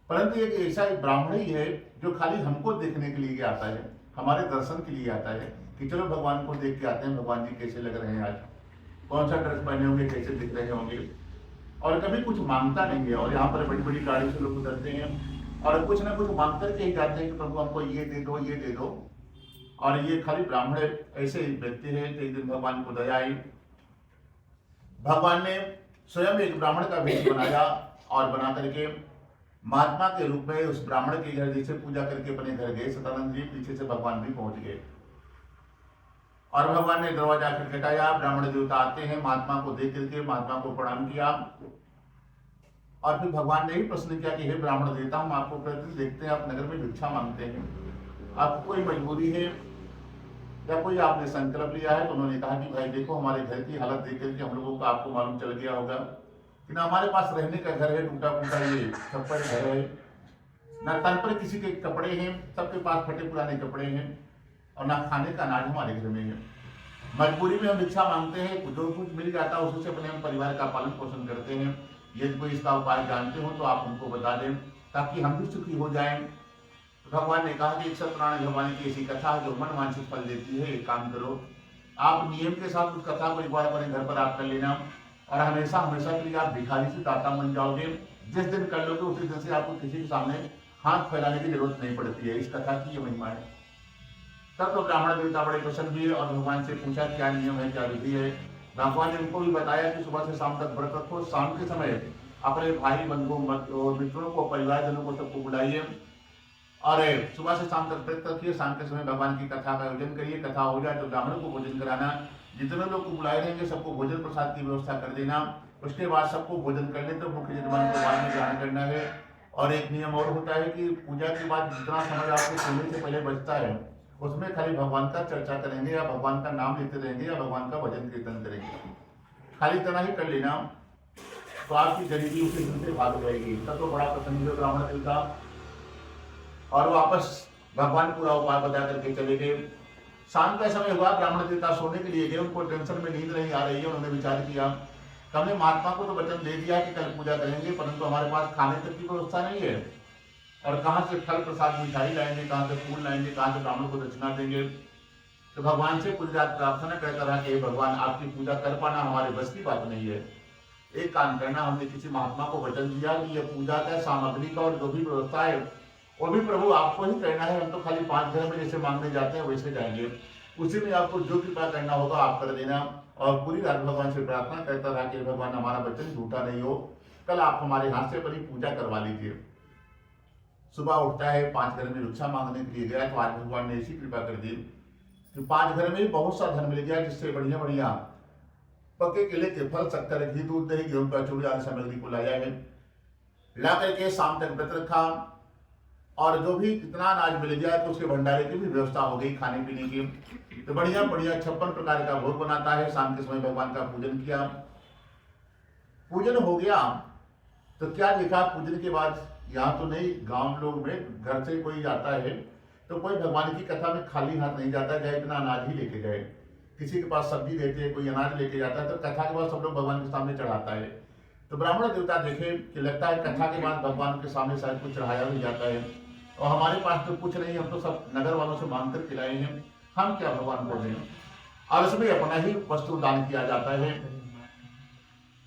परंतु एक ऐसा ब्राह्मण ही है जो खाली हमको देखने के लिए आता है, हमारे दर्शन के लिए आता है कि चलो भगवान को देख के आते हैं, भगवान जी कैसे लग रहे हैं, आज कौन सा ड्रेस पहने होंगे, कैसे दिख रहे होंगे, और कभी कुछ मांगता नहीं है। और यहाँ पर बड़ी बड़ी गाड़ी से लोग उतरते हैं और कुछ ना कुछ मांग करके ही जाते हैं कि प्रभु हमको ये दे दो, ये दे दो। और ये खाली ब्राह्मण ऐसे व्यक्ति है। एक दिन भगवान को दया आई, भगवान ने स्वयं एक ब्राह्मण का वेश बनाया और बना करके महात्मा के रूप में उस ब्राह्मण के घर जैसे पूजा करके अपने घर गए। सतानंद जी पीछे से भगवान भी पहुंच गए और भगवान ने दरवाजा खटखटाया, ब्राह्मण देवता आते हैं, महात्मा को देख करके महात्मा को प्रणाम किया और फिर भगवान ने ही प्रश्न किया कि हे ब्राह्मण देवता, हम आपको प्रतिदिन देखते हैं आप नगर में भिक्षा मांगते हैं, आपको कोई मजबूरी है या कोई आपने संकल्प लिया है? तो उन्होंने कहा कि भाई देखो हमारे घर की हालत देख करके हम लोगों को आपको मालूम चल गया होगा कि ना हमारे पास रहने का घर है, टूटा फूटा ये छप्पर घर है, ना तन पर किसी के कपड़े हैं, सबके पास फटे पुराने कपड़े हैं, और ना खाने का अनाज हमारे घर में है। मजबूरी में हम भिक्षा मांगते हैं, जो कुछ मिल जाता है उससे अपने हम परिवार का पालन पोषण करते हैं। यदि कोई इसका उपाय जानते हो तो आप हमको बता दें ताकि हम भी सुखी हो जाएं। तो भगवान ने कहा कि सत्यनारायण भगवान की ऐसी कथा जो मन वांछित फल देती है, एक काम करो, आप नियम के साथ उस कथा को एक बार अपने घर पर आप कर लेना और हमेशा हमेशा के लिए आप भिखारी से दाता बन जाओगे। जिस दिन कर लोगे उसी दिन से आपको किसी के सामने हाथ फैलाने की जरूरत नहीं पड़ती है। इस कथा की ये महिमा है। तब तो ब्राह्मण देवता बड़े प्रसन्न हुए और भगवान से पूछा क्या नियम है, क्या विधि है। भगवान ने उनको भी बताया कि सुबह से शाम तक व्रत रखो, शाम के समय अपने भाई बंधु और मित्रों को, परिवारजनों को सबको बुलाइए और सुबह से शाम तक व्रत रखिए, शाम के समय भगवान की कथा का आयोजन करिए। कथा हो जाए तो ब्राह्मणों को भोजन कराना, जितने लोग को बुलाए रहेंगे सबको भोजन प्रसाद की व्यवस्था कर देना। उसके बाद सबको भोजन करने तो मुख्य यजमान को बाद में ग्रहण करना है। और एक नियम और होता है कि पूजा के बाद जितना समय आपको सोने से पहले बचता है उसमें खाली भगवान का चर्चा करेंगे या भगवान का नाम लेते रहेंगे या भगवान का भजन कीर्तन करेंगे। खाली इतना ही कर लेना तो आपकी गरीबी उसी दिन से भाग जाएगी। तब तो बड़ा प्रसन्न हुआ ब्राह्मण देवता और वापस भगवान पूरा उपाय बता करके चले गए। शाम का समय हुआ, ब्राह्मण देवता सोने के लिए गए, उनको टेंशन में नींद नहीं आ रही है। उन्होंने विचार किया, हमने महात्मा को तो वचन दे दिया कि कल पूजा करेंगे, परंतु हमारे पास खाने तक की व्यवस्था नहीं है और कहाँ से फल प्रसाद मिठाई लाएंगे, कहाँ से फूल लाएंगे, कहाँ से ब्राह्मण को दक्षिणा देंगे। तो भगवान से पूरी रात प्रार्थना करता रहा कि भगवान आपकी पूजा कर पाना हमारे बस की बात नहीं है। एक काम करना, हमने किसी महात्मा को वचन दिया कि यह पूजा का सामग्री का और जो भी व्यवस्था है वो भी प्रभु आपको ही करना है। हम तो खाली 5 घर में जैसे मांगने जाते हैं वैसे जाएंगे, उसी में आपको जो कृपा करना होगा आप कर देना। और पूरी रात भगवान से प्रार्थना करता रहा कि भगवान हमारा वचन झूठा नहीं हो, कल आप हमारे हाथ से अपनी पूजा करवा लीजिए। सुबह उठता है, 5 घर में भिक्षा मांगने के लिए गया तो आज भगवान ने ऐसी कृपा कर दी कि 5 घर में बहुत सा धन मिल गया, जिससे बढ़िया बढ़िया पके केले के फल, शक्कर, घी, दूध, दही, गेहूं का चूड़ी आदि सामग्री को लाया है। ला करके शाम तक व्रत रखा और जो भी कितना अनाज मिल गया तो उसके भंडारे की भी व्यवस्था हो गई खाने पीने की। तो बढ़िया बढ़िया 56 प्रकार का भोग बनाता है। शाम के समय भगवान का पूजन किया, पूजन हो गया तो क्या देखा, पूजन के बाद यहाँ तो नहीं, गांव लोग में घर से कोई जाता है तो कोई भगवान की कथा में खाली हाथ नहीं जाता, चाहे इतना अनाज ही लेके गए। किसी के पास सब्जी देते हैं, कोई अनाज लेके जाता है, तो कथा के बाद सब लोग भगवान के सामने चढ़ाता है। तो ब्राह्मण देवता देखे कि लगता है कथा के बाद भगवान के सामने शायद कुछ चढ़ाया भी जाता है और हमारे पास तो कुछ नहीं, हम तो सब नगर वालों से मांग कर खिलाए हैं, हम क्या भगवान को दें। और उसमें अपना ही वस्तु दान किया जाता है।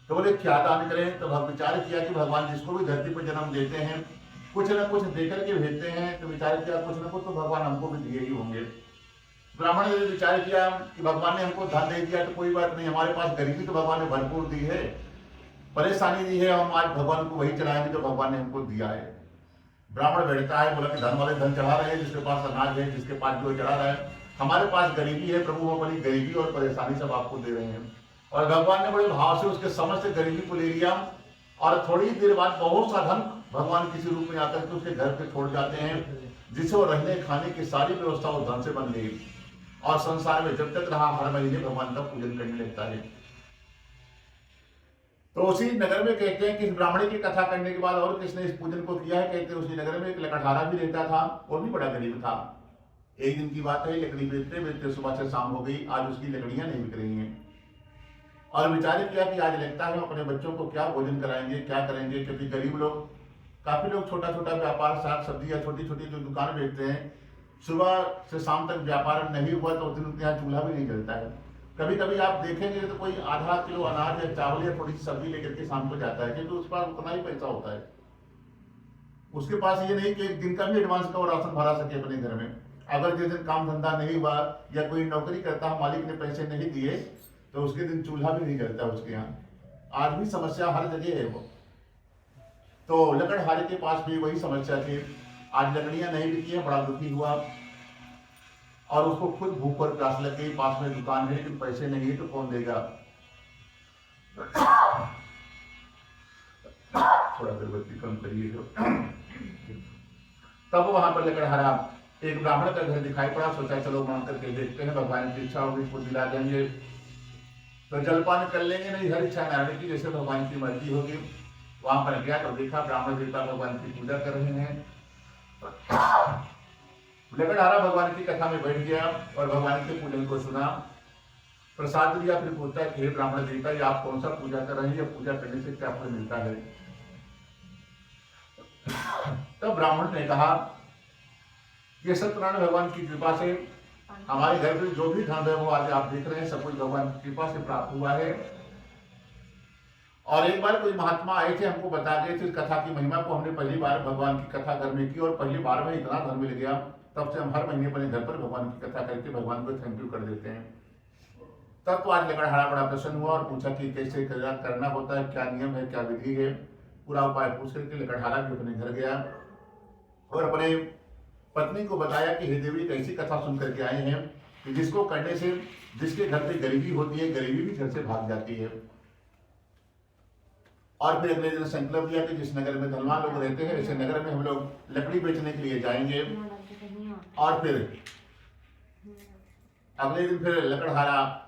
तो बोले क्या दान करें, तो विचार किया कि भगवान जिसको भी धरती पर जन्म देते हैं कुछ न कुछ देकर के भेजते हैं। तो विचार किया कुछ न कुछ तो भगवान हमको भी दिए ही होंगे। ब्राह्मण ने विचार किया कि भगवान ने हमको धन दे दिया तो कोई बात नहीं, हमारे पास गरीबी तो भगवान ने भरपूर दी है, परेशानी दी है, हम आज भगवान को वही चलाएंगे जो भगवान ने हमको दिया है। ब्राह्मण बैठता है, बोला कि धन वाले धन चढ़ा रहे हैं, जिसके पास अनाज है, जिसके पास जो चढ़ा रहा है, हमारे पास गरीबी है प्रभु, हम अपनी गरीबी और परेशानी सब आपको दे रहे हैं। और भगवान ने बड़े भाव से उसके समस्त गरीबी को ले लिया, और थोड़ी देर बाद बहुत सा धन भगवान किसी रूप में आकर के उसके घर पे छोड़ जाते हैं, जिससे वो रहने खाने की सारी व्यवस्था उस धन से बन गई, और संसार में जब तक रहा हर महीने भगवान का पूजन करने लगता है। तो उसी नगर में कहते हैं कि इस ब्राह्मणी की कथा करने के बाद और किसने इस पूजन को किया है, कहते हैं उसी नगर में एक लकड़हारा भी रहता था, वो भी बड़ा गरीब था। एक दिन की बात है, लकड़ी बेचते बेचते सुबह से शाम हो गई, आज उसकी लकड़ियां नहीं बिक रही हैं, और विचार किया कि आज लगता है हम अपने बच्चों को क्या भोजन कराएंगे, क्या करेंगे, क्योंकि गरीब लोग, काफी लोग छोटा छोटा व्यापार, साग सब्जी या छोटी छोटी जो दुकान बेचते हैं, सुबह से शाम तक व्यापार नहीं हुआ तो उस दिन उनके यहाँ चूल्हा भी नहीं जलता है। कभी कभी आप देखेंगे तो कोई आधा किलो अनाज या चावल या थोड़ी सी सब्जी लेकर के शाम को जाता है, क्योंकि उस पास उतना ही पैसा होता है, उसके पास ये नहीं कि एक दिन का भी एडवांस का वो राशन भरा सके अपने घर में। अगर जिस दिन काम धंधा नहीं हुआ या कोई नौकरी करता है, मालिक ने पैसे नहीं दिए, तो उसके दिन चूल्हा भी नहीं जलता उसके यहाँ। आज भी समस्या हर जगह है वो। तो लकड़हारे के पास भी वही समस्या थी, आज लकड़ियां नहीं बिकी है, बड़ा दुखी हुआ, और उसको खुद भूख और प्यास लग गई, पास में दुकान है लेकिन पैसे नहीं है तो कौन देगा। थोड़ा अगरबत्ती कम करिए जो। तब वहां पर लकड़हारा एक ब्राह्मण का घर दिखाई पड़ा, सोचा चलो मान करके देखते हैं, भगवान की इच्छा होगी उसको दिला देंगे, तो जलपान कर लेंगे, नहीं हर इच्छा नारायण की, जैसे भगवान की मर्जी होगी। वहां पर गया तो देखा ब्राह्मण देवता भगवान की पूजा कर रहे हैं। लकड़हारा भगवान की कथा में बैठ गया और भगवान के पूजन को सुना, प्रसाद दिया, फिर पूछता है हे ब्राह्मण देवता, ये आप कौन सा पूजा कर रहे हैं, या पूजा करने से क्या फल मिलता है। तब ब्राह्मण ने कहा कि सत्यनारायण भगवान की कृपा से हमारे घर में जो भी धन है वो आज आप देख रहे हैं, सब कुछ भगवान की कृपा से प्राप्त हुआ है। और एक बार कोई महात्मा आए थे, हमको बता गए थे इस कथा की महिमा को, हमने पहली बार भगवान की कथा घर में की और पहली बार में इतना धन मिल गया, तब से हम हर महीने अपने घर पर भगवान की कथा करके भगवान को थैंक यू कर देते हैं। तब तो आज लकड़हारा बड़ा प्रसन्न हुआ और पूछा कि कैसे करना होता है, क्या नियम है, क्या विधि है, पूरा उपाय पूछ करके लकड़हारा भी अपने घर गया और अपने पत्नी को बताया कि हे देवी, एक ऐसी कथा सुन करके आए हैं कि जिसको करने से जिसके घर पे गरीबी होती है, गरीबी भी घर से भाग जाती है। और फिर अगले दिन संकल्प लिया कि जिस नगर में धनवान लोग रहते हैं, ऐसे नगर में हम लोग लकड़ी बेचने के लिए जाएंगे। और फिर अगले दिन फिर लकड़हारा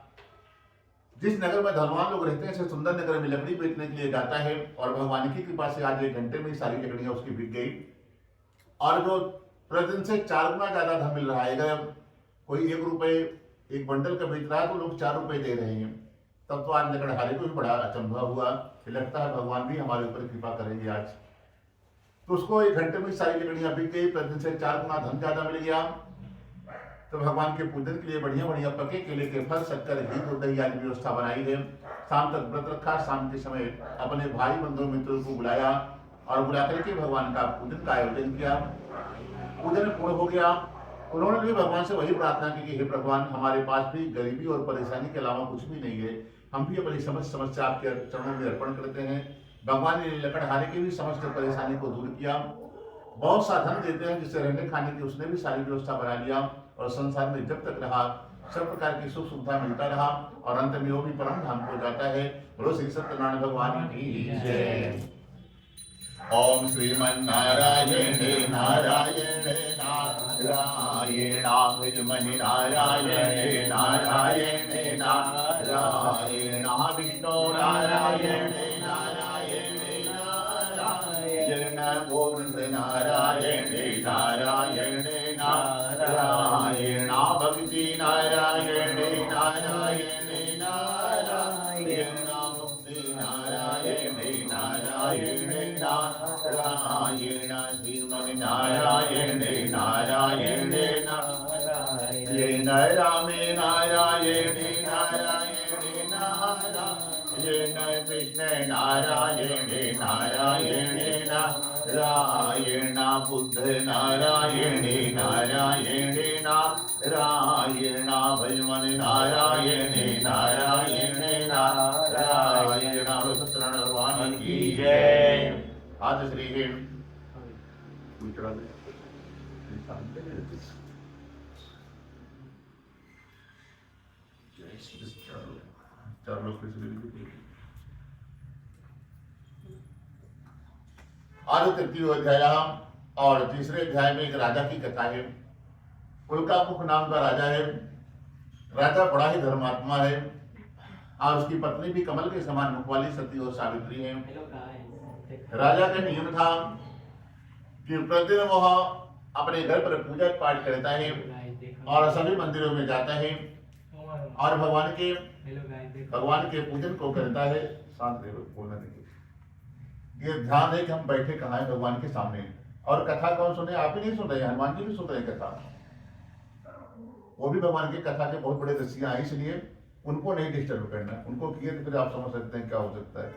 जिस नगर में धनवान लोग रहते हैं, ऐसे सुंदर नगर में लकड़ी बेचने के लिए जाता है, और भगवान की कृपा से आज 1 घंटे में सारी लकड़ियां उसकी बिक गई, और जो प्रतिदिन से 4 गुना ज्यादा धन मिल रहा है। अगर कोई 1 रुपए एक बंडल का बेच रहा है तो लोग 4 रुपए दे रहे हैं। तब तो आज लकड़हारे को भी बड़ा अचंभा हुआ कि लगता है भगवान भी हमारे ऊपर कृपा करेंगे आज। तो उसको 1 घंटे में सारी लकड़ियां बिक गई, प्रतिदिन से 4 गुना धन ज्यादा मिल गया। तो भगवान के पूजन के लिए बढ़िया बढ़िया पके केले के फल, शक्कर, घी, दूध, दही आदि व्यवस्था बनाई है। शाम तक व्रत रखा, शाम के समय अपने भाई बंधु मित्रों को बुलाया और बुला करके भगवान का पूजन का आयोजन किया। पूजन पूर्ण हो गया। उन्होंने भी भगवान से वही प्रार्थना की कि हे भगवान, हमारे पास भी गरीबी और परेशानी के अलावा कुछ भी नहीं है, हम भी अपनी समस्त समस्या आपके चरणों में अर्पण करते हैं। भगवान ने लकड़हारे की भी समस्त परेशानी को दूर किया, बहुत सा धन देते हैं जिससे रहने खाने की उसने भी सारी व्यवस्था बना लिया, और संसार में जब तक रहा सब प्रकार की सुख सुविधा मिलता रहा, और अंत में वो भी परम धाम को जाता है। बोलो श्री सत्यनारायण भगवान की जय। ओम श्रीमन्नारायण नारायण नारायण विद्महे नारायण नारायण नारायण विष्णु नारायण नारायण नारायण गोविंद नारायण नारायण नारायण भक्ति नारायण नारायण नारायण मुक्ति नारायण नारायण नारायण श्रीमन् नारायण नारायण नारायण रामे नारायण नारायण नारायण कृष्ण नारायण नारायण नारायण बुद्ध नारायण नारायण नारायण भजमन नारायण नारायण नारायण सत्यनारायण भगवान की जय। आज श्री फूल चढ़ा दे। चार लोग आज तृतीय अध्याय और तीसरे अध्याय में एक राजा की कथा है। उल्कामुख नाम का राजा है। राजा बड़ा ही धर्मात्मा है और उसकी पत्नी भी कमल के समान मुख वाली सती और सावित्री है। राजा का नियम था कि प्रतिदिन वह अपने घर पर पूजा पाठ करता है और सभी मंदिरों में जाता है और भगवान के पूजन को करता है। शांत रहो, बोलना नहीं। ये ध्यान है कि हम बैठे कहाँ है, भगवान के सामने। और कथा कौन सुने? आप ही नहीं सुन रहे, हनुमान जी भी सुन रहे कथा। वो भी भगवान की कथा के बहुत बड़े रसिया हैं, इसलिए उनको नहीं डिस्टर्ब करना। उनको किए तो फिर आप समझ सकते हैं क्या हो सकता है।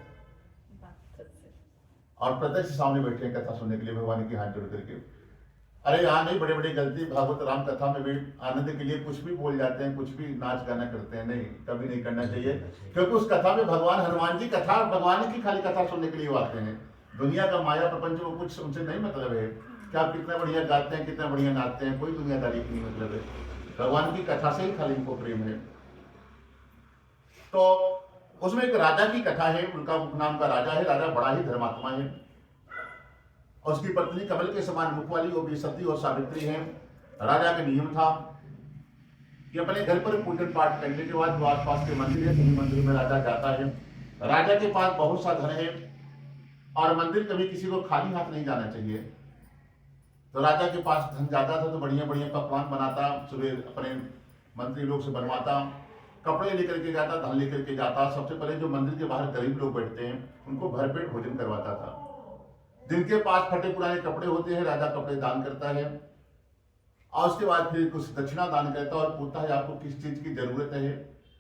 और प्रत्यक्ष सामने बैठे हैं कथा सुनने के लिए भगवान की हाथ जोड़ करके। अरे यहाँ नहीं, बड़े बड़े गलती भागवत राम कथा में भी आनंद के लिए कुछ भी बोल जाते हैं, कुछ भी नाच गाना करते हैं। नहीं, कभी नहीं करना चाहिए, क्योंकि उस कथा में भगवान हनुमान जी कथा भगवान की खाली कथा सुनने के लिए आते हैं। दुनिया का माया प्रपंच को कुछ उनसे नहीं मतलब है कि आप कितना बढ़िया गाते हैं, कितना बढ़िया नाचते हैं, कोई दुनियादारी की नहीं मतलब है। भगवान की कथा से ही खाली इनको प्रेम है। तो उसमें एक राजा की कथा है। उनका नाम का राजा है। राजा बड़ा ही धर्मात्मा है और उसकी पत्नी कमल के समान मुख वाली, वो भी सती और सावित्री है। राजा का नियम था कि अपने घर पर पूजन पाठ करने के बाद जो आसपास के मंदिर है, सभी मंदिर में राजा जाता है। राजा के पास बहुत सा धन है और मंदिर कभी किसी को खाली हाथ नहीं जाना चाहिए। तो राजा के पास धन ज्यादा था तो बढ़िया बढ़िया पकवान बनाता, सुबह अपने मंत्री लोग से बनवाता, कपड़े लेकर के जाता, धन लेकर के जाता। सबसे पहले जो मंदिर के बाहर गरीब लोग बैठते हैं उनको भरपेट भोजन करवाता था। जिनके पास फटे पुराने कपड़े होते हैं, राजा कपड़े दान करता है और उसके बाद फिर कुछ दक्षिणा दान करता है और पूछता है आपको किस चीज की जरूरत है।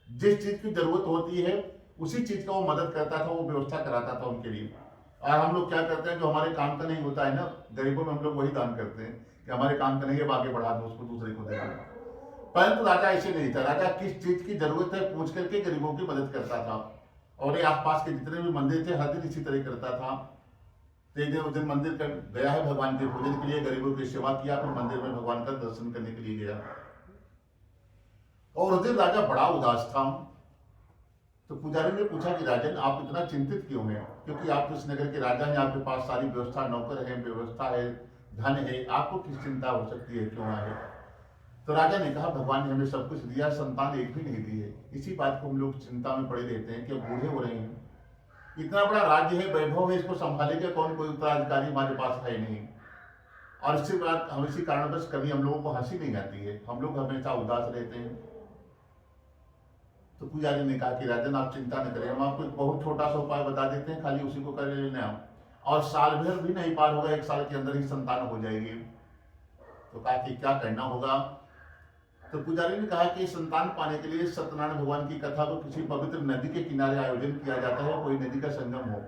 जिस चीज की जरूरत होती है उसी चीज का वो मदद करता था, वो व्यवस्था कराता था उनके लिए। और हम लोग क्या करते हैं, जो हमारे काम का नहीं होता है ना, गरीबों में हम लोग वही दान करते हैं कि हमारे काम का नहीं है, आगे बढ़ा दो उसको, दूसरे को दे दो। परंतु राजा ऐसे नहीं था। राजा किस चीज की जरूरत है पूछ करके गरीबों की मदद करता था। और ये आसपास के जितने भी मंदिर थे हर दिन इसी तरह करता था। उस दिन मंदिर कर गया है भगवान के पूजन के लिए, गरीबों की सेवा किया, फिर मंदिर में भगवान का दर्शन करने के लिए गया। और उस दिन राजा बड़ा उदास था। तो पुजारी ने पूछा कि राजन आप इतना चिंतित क्यों हैं? क्योंकि आप इस नगर के राजा हैं, आपके पास सारी व्यवस्था, नौकर है, व्यवस्था है, धन है, आपको किस चिंता हो सकती है, क्यों आए? तो राजा ने कहा भगवान ने हमें सब कुछ दिया, संतान एक भी नहीं दी है। इसी बात को हम लोग चिंता में पड़े रहते हैं कि अब बूढ़े हो रहे हैं, इतना बड़ा राज्य है, वैभव है, इसको संभालेगा कौन? कोई उत्तराधिकारी हमारे पास है नहीं। और इसके बाद हम इसी कारणवश कभी हम लोगों को हंसी नहीं आती है, हम लोग हमेशा उदास रहते हैं। तो पुजारी ने कहा कि राजन आप चिंता न करें, हम आपको एक बहुत छोटा सा उपाय बता देते हैं, खाली उसी को कर लेना और साल भर भी नहीं पार होगा, 1 साल के अंदर ही संतान हो जाएगी। तो कहा कि क्या करना होगा? तो पुजारी ने कहा कि संतान पाने के लिए सत्यनारायण भगवान की कथा को किसी पवित्र नदी के किनारे आयोजन किया जाता है, कोई नदी का संगम हो,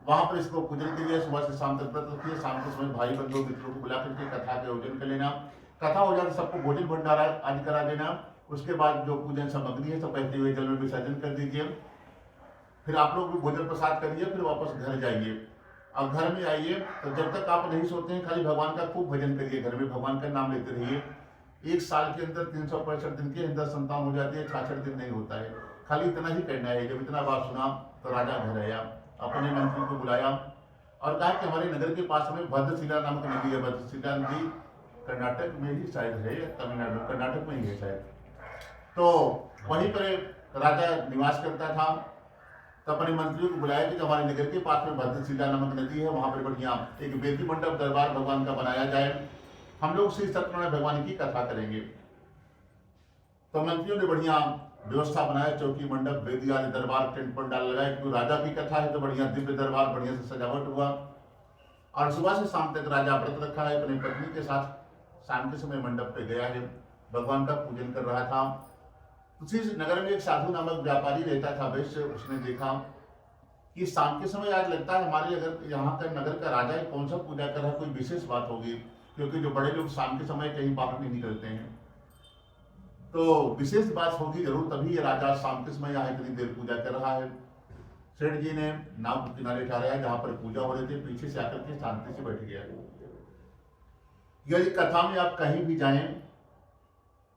वहां पर इसको पूजन के लिए सुबह से शाम तक व्रत रखिए। शाम के समय भाई बंधु मित्रों को बुला करके कथा के आयोजन कर लेना। कथा हो जाए सबको भोजन भंडारा आदि करा देना। उसके बाद जो पूजन सामग्री है सब बहते हुए जल में विसर्जन कर दीजिए। फिर आप लोग भी भोजन प्रसाद करिए, फिर वापस घर जाइए। और घर में आइए तो जब तक आप नहीं सोते हैं खाली भगवान का खूब भजन करिए, घर में भगवान का नाम लेते रहिए। 1 साल के अंदर 365 दिन के अंदर संतान हो जाती है, 66 दिन नहीं होता है। खाली इतना ही करना है। जब इतना बात सुना तो राजा घर आया, अपने मंत्री को बुलाया और कहा कि हमारे नगर के पास में भद्रशिला नामक नदी है। भद्रशिला नदी कर्नाटक में ही शायद है, तमिलनाडु, कर्नाटक में ही है शायद। तो वहीं पर राजा निवास करता था। तो अपने मंत्रियों को बुलाया कि हमारे नगर के पास में भद्रशिला नामक नदी है, वहां पर बढ़िया एक वेदी मंडप दरबार भगवान का बनाया जाए, हम लोग श्री सत्यनारायण भगवान की कथा करेंगे। तो मंत्रियों ने बढ़िया व्यवस्था बनाया, चौकी मंडप वेदी आदि दरबार टेंट पंडाल लगाए, क्योंकि राजा की कथा है तो बढ़िया दिव्य दरबार बढ़िया से सजावट हुआ। और सुबह से शाम तक राजा व्रत रखा है, अपनी पत्नी के साथ शाम के समय मंडप पे गया है, भगवान का पूजन कर रहा था। उसी नगर में एक साधु नामक व्यापारी रहता था वैश्य। उसने देखा कि शाम के समय आज लगता है हमारे अगर यहाँ का नगर का राजा कौन सा पूजा कर रहा है, कोई विशेष बात होगी, क्योंकि जो बड़े लोग शाम के समय कहीं बाहर नहीं निकलते हैं, तो विशेष बात होगी जरूर, तभी ये राजा शाम के समय यहाँ इतनी देर पूजा कर रहा है। सेठ जी ने नाव किनारे ठहराया जहाँ पर पूजा हो रही थी, पीछे से आकर के शांति से बैठ गया। यदि कथा में आप कहीं भी जाएं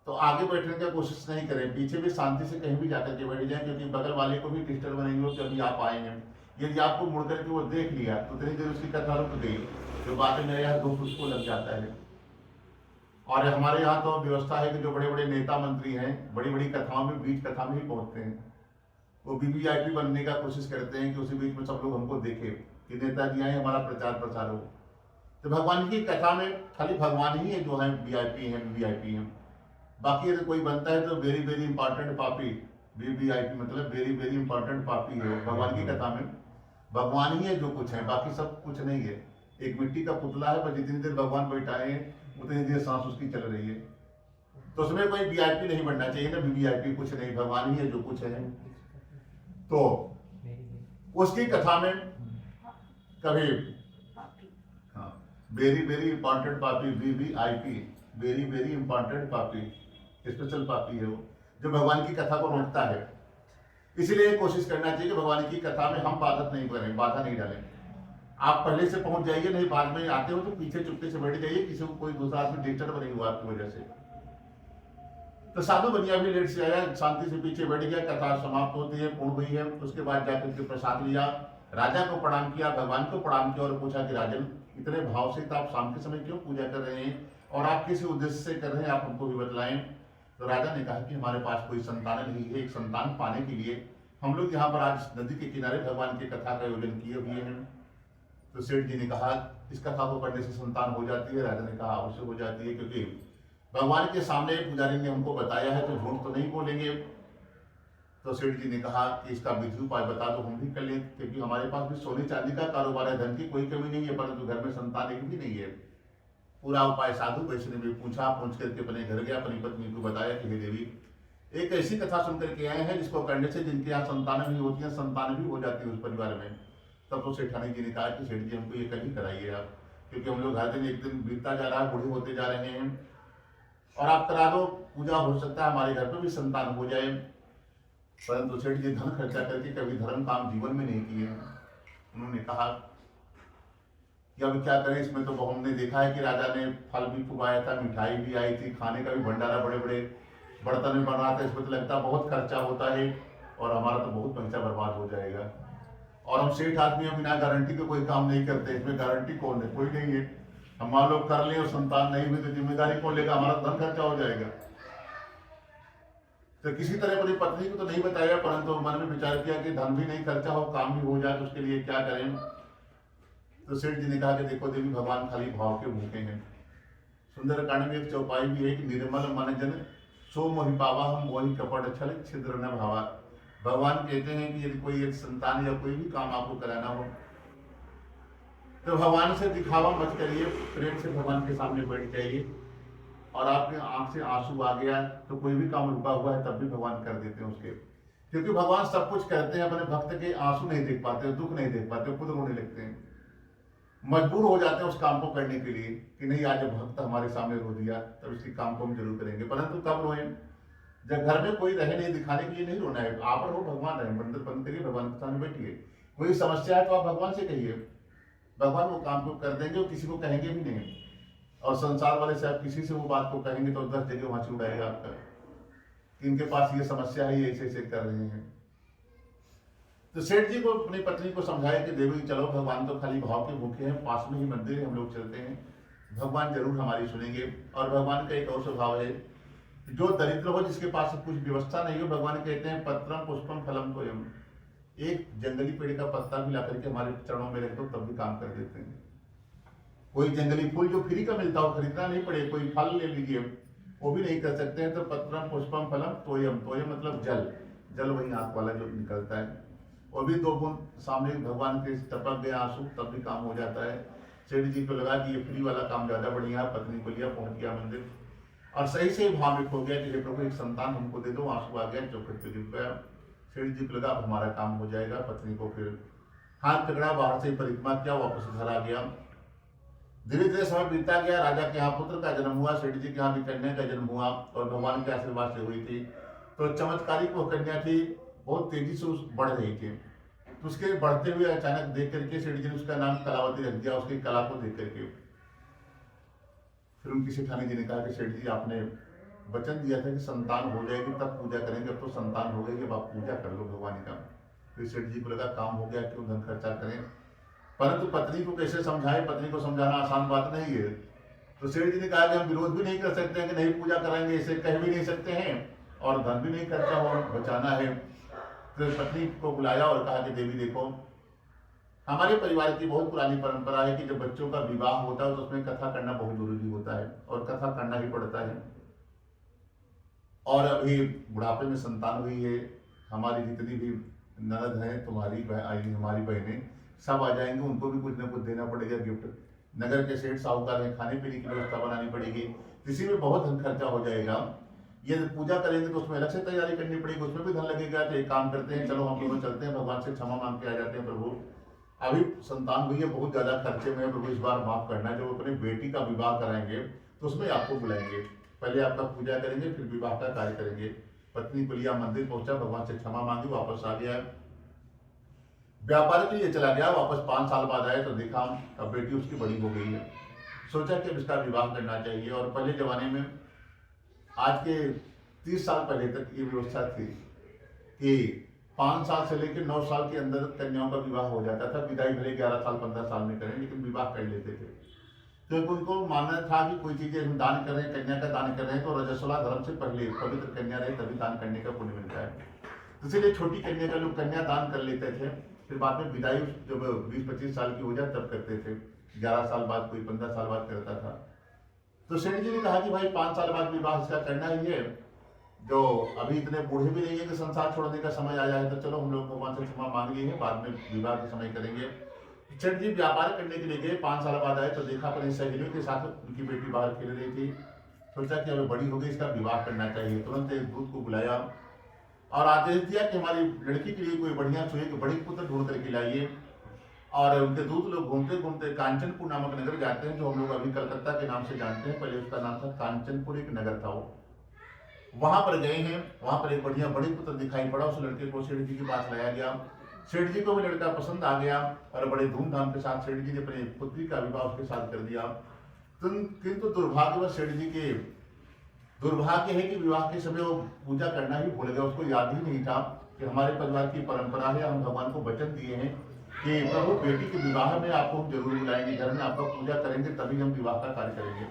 तो आगे बैठने की कोशिश नहीं करें, पीछे भी शांति से कहीं भी जाकर के बैठ जाएं, क्योंकि बगल वाले को भी डिस्टर्ब नहीं हो कि अभी आप आए हैं। यदि आपको मुड़ करके वो देख लिया तो उतनी देर उसकी कथा रुक गई, जो बाद में यह दुख उसको लग जाता है। और हमारे यहाँ तो व्यवस्था है कि जो बड़े बड़े नेता मंत्री हैं बड़ी बड़ी कथाओं में बीच कथा में ही पहुंचते हैं, वो वीवीआईपी बनने का कोशिश करते हैं कि उसी बीच में सब लोग हमको देखें कि नेताजी आए, हमारा प्रचार प्रसार हो। तो भगवान की कथा में खाली भगवान ही है जो है वीआईपी हैं, वीवीआईपी हैं। बाकी अगर कोई बनता है तो वेरी वेरी इंपॉर्टेंट पापी, वीवीआईपी मतलब वेरी वेरी इंपॉर्टेंट पापी है। भगवान की कथा में भगवान ही है जो कुछ है, बाकी सब कुछ नहीं है। एक मिट्टी का पुतला है, पर जितनी देर भगवान बैठाए उतनी देर सांस उसकी चल रही है। तो उसमें कोई वीआईपी नहीं बनना चाहिए ना, वीवीआईपी कुछ नहीं, भगवान ही है जो कुछ है। तो उसकी कथा में कभी वेरी वेरी इंपॉर्टेंट पापी, वीवीआईपी वेरी वेरी इंपॉर्टेंट पापी, स्पेशल पापी है वो, जो भगवान की कथा को रोकता है। इसलिए कोशिश करना चाहिए कि भगवान की कथा में हम बाधक नहीं करें, बाधा नहीं डालें। आप पहले से पहुंच जाइए, नहीं बाद में आते हो तो पीछे चुपके से बैठ जाइए, किसी को कोई दूसरा आदमी डिस्टर्ब नहीं हुआ आपकी वजह से। तो साधु बनिया भी लेट से आया, शांति से पीछे बैठ गया, कथा समाप्त होती है, पूर्ण हुई है। उसके बाद जाकर के प्रसाद लिया, राजा को प्रणाम किया, भगवान को प्रणाम किया और पूछा कि राजन इतने भाव से तो आप शाम के समय क्यों पूजा कर रहे हैं और आप किसी उद्देश्य से कर रहे हैं, आप हमको भी बतलाएं। तो राजा ने कहा कि हमारे पास कोई संतान नहीं है, एक संतान पाने के लिए हम लोग यहाँ पर आज नदी के किनारे भगवान की कथा का आयोजन किए हुए हैं। तो सेठ जी ने कहा इस कथा को पढ़ने से संतान हो जाती है? राजा ने कहा अवश्य हो जाती है, क्योंकि भगवान के सामने पुजारी ने हमको बताया है तो झूठ तो नहीं बोलेंगे। तो सेठ जी ने कहा कि इसका विधि उपाय बता दो, हम भी कर लें, क्योंकि हमारे पास भी सोने चांदी का कारोबार है, धन की कोई कमी नहीं है, परंतु घर में संतान एक भी नहीं है। पूरा उपाय साधु वैष्णव ने भी पूछा, पहुंच करके अपने घर गया, अपनी पत्नी को बताया कि हे देवी एक ऐसी कथा सुन करके आए हैं जिसको करने से जिनके यहाँ संतान नहीं होती है, संतान भी हो जाती है उस परिवार में। तब तो सेठानी जी ने कहा कि सेठ जी हमको ये कभी कराइए आप, क्योंकि हम लोग हर दिन एक दिन बीतता जा रहा है, बूढ़े होते जा रहे हैं, और आप करा दो, पूजा हो सकता है हमारे घर पे भी संतान हो जाए। परंतु सेठ जी धन खर्चा करके कभी धर्म काम जीवन में नहीं किए। उन्होंने कहा कि अब क्या करें, इसमें तो हमने देखा है कि राजा ने फल भी खुबाया था, मिठाई भी आई थी, खाने का भी भंडारा बड़े बड़े बर्तन में बन रहा था, इसमें तो लगता बहुत खर्चा होता है और हमारा तो बहुत पैसा बर्बाद हो जाएगा। और हम सेठ आदमी हम बिना गारंटी के कोई काम नहीं करते, इसमें गारंटी कौन है? कोई नहीं है। हम मान लो कर लें और संतान नहीं हुई तो जिम्मेदारी कौन लेगा? हमारा धन खर्चा हो जाएगा। तो किसी तरह अपनी पत्नी को तो नहीं बताया, परंतु मन में विचार किया कि धन भी नहीं खर्चा हो, काम भी हो जाए, तो उसके लिए क्या करें। तो सेठ जी ने कहा कि देखो देवी भगवान खाली भाव के भूखे हैं। सुंदरकांड में एक चौपाई भी है कि निर्मल मन जन सो मोहि पावा, हम मोहि कपट छल छिद्र न भावा। भगवान कहते हैं कि यदि कोई एक संतान या कोई भी काम आपको कराना हो तो भगवान से दिखावा मत करिए, प्रेम से भगवान के सामने बैठ जाइए। और आपके आंख से आंसू आ गया तो कोई भी काम रुका हुआ है तब भी भगवान कर देते हैं उसके, क्योंकि भगवान सब कुछ करते हैं, अपने भक्त के आंसू नहीं देख पाते, दुख नहीं देख पाते, खुद रोने लगते हैं, मजबूर हो जाते हैं उस काम को करने के लिए कि नहीं आज भक्त हमारे सामने रो दिया तब इसके काम को हम जरूर करेंगे। परंतु कब रोए? जब घर में कोई रहे नहीं, दिखाने के लिए नहीं रोना है। आप रहो, भगवान रहे, मंदिर बंद करिए, भगवान के सामने बैठिए। कोई समस्या है तो आप भगवान से कहिए, भगवान वो काम को कर देंगे और किसी को कहेंगे भी नहीं। और संसार वाले से आप किसी से वो बात को कहेंगे तो 10 जगह वहां उड़ाएगा आपका कि इनके पास ये समस्या है, ये ऐसे ऐसे कर रहे हैं। तो सेठ जी को अपनी पत्नी को समझाया कि देवी चलो, भगवान तो खाली भाव के भूखे हैं, पास में ही मंदिर है, हम लोग चलते हैं, भगवान जरूर हमारी सुनेंगे। और भगवान का एक और स्वभाव है, जो दरिद्र हो, जिसके पास कुछ व्यवस्था नहीं हो, भगवान कहते हैं पत्रम पुष्पम फलम तोयम, एक जंगली पेड़ का पत्ता भी ला करके हमारे चरणों में रख दो तब भी काम कर देते हैं। कोई जंगली फूल जो फ्री का मिलता हो, खरीदना नहीं पड़े, कोई फल ले लीजिए, वो भी नहीं कर सकते हैं। तो पत्रम पुष्पम फलम तोयम, तोयम मतलब जल, जल वही आंख वाला जो निकलता है, वो भी 2 बूंद सामने भगवान के टपक गया आंसू तब भी काम हो जाता है। सेठ जी को लगा कि ये फ्री वाला काम ज्यादा बढ़िया, पत्नी को लिया, पहुंच गया मंदिर और सही से भाविक हो गया कि हे प्रभु एक संतान हमको दे दो। आंसू आ गया, चौखट पे झुक गया। सेठ जी को लगा अब हमारा काम हो जाएगा। पत्नी को फिर हाथ पकड़ा, बाहर से परिक्रमा किया, वापस घर आ गया। धीरे धीरे समय बीतता गया, राजा के यहाँ पुत्र का जन्म हुआ, सेठ जी के यहाँ भी कन्या का जन्म हुआ और भगवान के आशीर्वाद से हुई थी। तो चमत्कारिक वो कन्या थी, बहुत तेजी से बढ़ रही थी। तो उसके बढ़ते हुए अचानक देख करके सेठ जी ने उसका नाम कलावती रख दिया, उसकी कला को देख करके। फिर उनकी सेठानी जी ने कहा कि सेठ जी आपने वचन दिया था कि संतान हो जाएगी तब पूजा करेंगे, अब तो संतान हो गई, अब आप पूजा कर लो भगवान का। फिर सेठ जी को लगा काम हो गया, क्यों धन खर्चा करें, परंतु पत्नी को कैसे समझाए, पत्नी को समझाना आसान बात नहीं है। तो सेठ जी ने कहा कि हम विरोध भी नहीं कर सकते हैं कि नहीं पूजा कराएंगे, इसे कह भी नहीं सकते हैं, और धन भी नहीं खर्चा हो, बचाना है। तो पत्नी को बुलाया और कहा कि देवी देखो, हमारे परिवार की बहुत पुरानी परंपरा है कि जब बच्चों का विवाह होता है तो उसमें कथा करना बहुत जरूरी होता है, और कथा करना ही पड़ता है। और अभी बुढ़ापे में संतान हुई है, हमारी जितनी भी ननद हैं, तुम्हारी हमारी बहनें सब आ जाएंगे, उनको भी कुछ ना कुछ देना पड़ेगा गिफ्ट। नगर के सेठ साहूकार हैं, खाने पीने की व्यवस्था बनानी पड़ेगी, किसी में बहुत धन खर्चा हो जाएगा। ये पूजा करेंगे तो उसमें अलग से तैयारी करनी पड़ेगी, उसमें भी धन लगेगा। तो एक काम करते हैं, चलो हम लोग चलते हैं, भगवान से क्षमा मांग के आ जाते हैं, प्रभु अभी संतान हुई है, बहुत ज्यादा खर्चे में है, प्रभु इस बार माफ करना। जब अपनी बेटी का विवाह कराएंगे तो उसमें आपको बुलाएंगे, पहले आपका पूजा करेंगे, फिर विवाह का कार्य करेंगे। पत्नी को लिया, मंदिर पहुंचा, भगवान से क्षमा मांगी, वापस आ गया, व्यापार के लिए चला गया। वापस 5 साल बाद आया तो देखा अब बेटी उसकी बड़ी हो गई है। सोचा कि अब इसका विवाह करना चाहिए। और पहले जमाने में, आज के 30 साल पहले तक ये व्यवस्था थी कि 5 साल से लेकर 9 साल के अंदर कन्याओं का विवाह हो जाता था। विदाई भले 11 साल 15 साल में करें, लेकिन विवाह कर लेते थे। तो उनको मानना था कि कोई चीजें हम दान कर रहे हैं, कन्या का दान कर रहे हैं, तो रजस्वला धर्म से पहले पवित्र कन्या रहे तभी दान करने का पुण्य मिलता है। इसीलिए छोटी कन्या का लोग कन्या दान कर लेते थे, फिर बाद में विदाई जब 20-25 साल की हो जाए तब करते थे। 11 साल बाद, कोई 15 साल बाद करता था। तो सेठ जी ने कहा कि भाई 5 साल बाद विवाह इसका करना ही है, जो अभी इतने बूढ़े भी नहीं है कि संसार छोड़ने का समय आया है, तो चलो हम लोग भगवान से क्षमा मांग लिए हैं, बाद में विवाह के समय करेंगे। सेठ जी व्यापार करने के लिए गए, 5 साल बाद आए तो देखा अपनी सहेलियों के साथ उनकी बेटी बाहर खेल रही थी। सोचा कि अभी बड़ी हो गई, इसका विवाह करना चाहिए। तुरंत एक दूत को बुलाया और आदेश दिया कि हमारी लड़की के लिए कोई बढ़िया चुहे के बड़ी पुत्र ढूंढ करके लाइए। और उनके दूत लोग घूमते घूमते कांचनपुर नामक नगर जाते हैं, जो हम लोग अभी कलकत्ता के नाम से जानते हैं, पहले उसका नाम था कांचनपुर, एक नगर था वो। वहां पर गए हैं, वहां पर एक बढ़िया बड़ी पुत्र दिखाई पड़ा, उस लड़के को सेठ जी के पास लाया गया। सेठ जी को भी लड़का पसंद आ गया और बड़े धूमधाम के साथ सेठ जी ने अपनी पुत्री का विवाह उसके साथ कर दिया। किंतु दुर्भाग्यवश सेठ जी के दुर्भाग्य है कि विवाह के समय वो पूजा करना ही भूल गया। उसको याद ही नहीं था कि हमारे परिवार की परंपरा है, हम भगवान को वचन दिए हैं कि प्रभु बेटी के विवाह में आपको हम जरूर बुलाएंगे, घर में आपका पूजा करेंगे, तभी हम विवाह का कार्य करेंगे।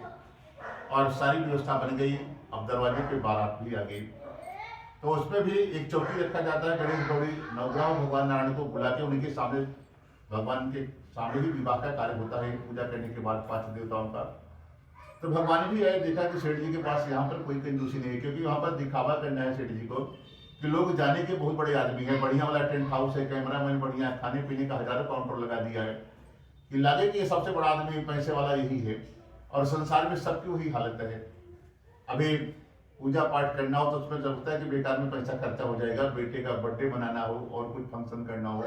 और सारी व्यवस्था बन गई। अब दरवाजे पे बारात भी आ गई, तो उसमें भी एक चौकी रखा जाता है, गणेश गौरी नवग्रह भगवान नारायण को बुला के उनके सामने, भगवान के सामने ही विवाह का कार्य होता है पूजा करने के बाद 5 देवताओं का। तो भगवान भी आए, देखा कि सेठ जी के पास यहाँ पर कोई कंजूसी नहीं है, क्योंकि वहाँ पर दिखावा करना है सेठ जी को कि लोग जाने के बहुत बड़े आदमी है, बढ़िया वाला टेंट हाउस है, कैमरामैन बढ़िया, खाने पीने का हजारों काउंटर लगा दिया है कि लगे कि ये सबसे बड़ा आदमी पैसे वाला यही है। और संसार में सबकी वही हालत है। अभी पूजा पाठ करना हो तो उसमें लगता है कि बेकार में पैसा खर्चा हो जाएगा, बेटे का बर्थडे मनाना हो और कुछ फंक्शन करना हो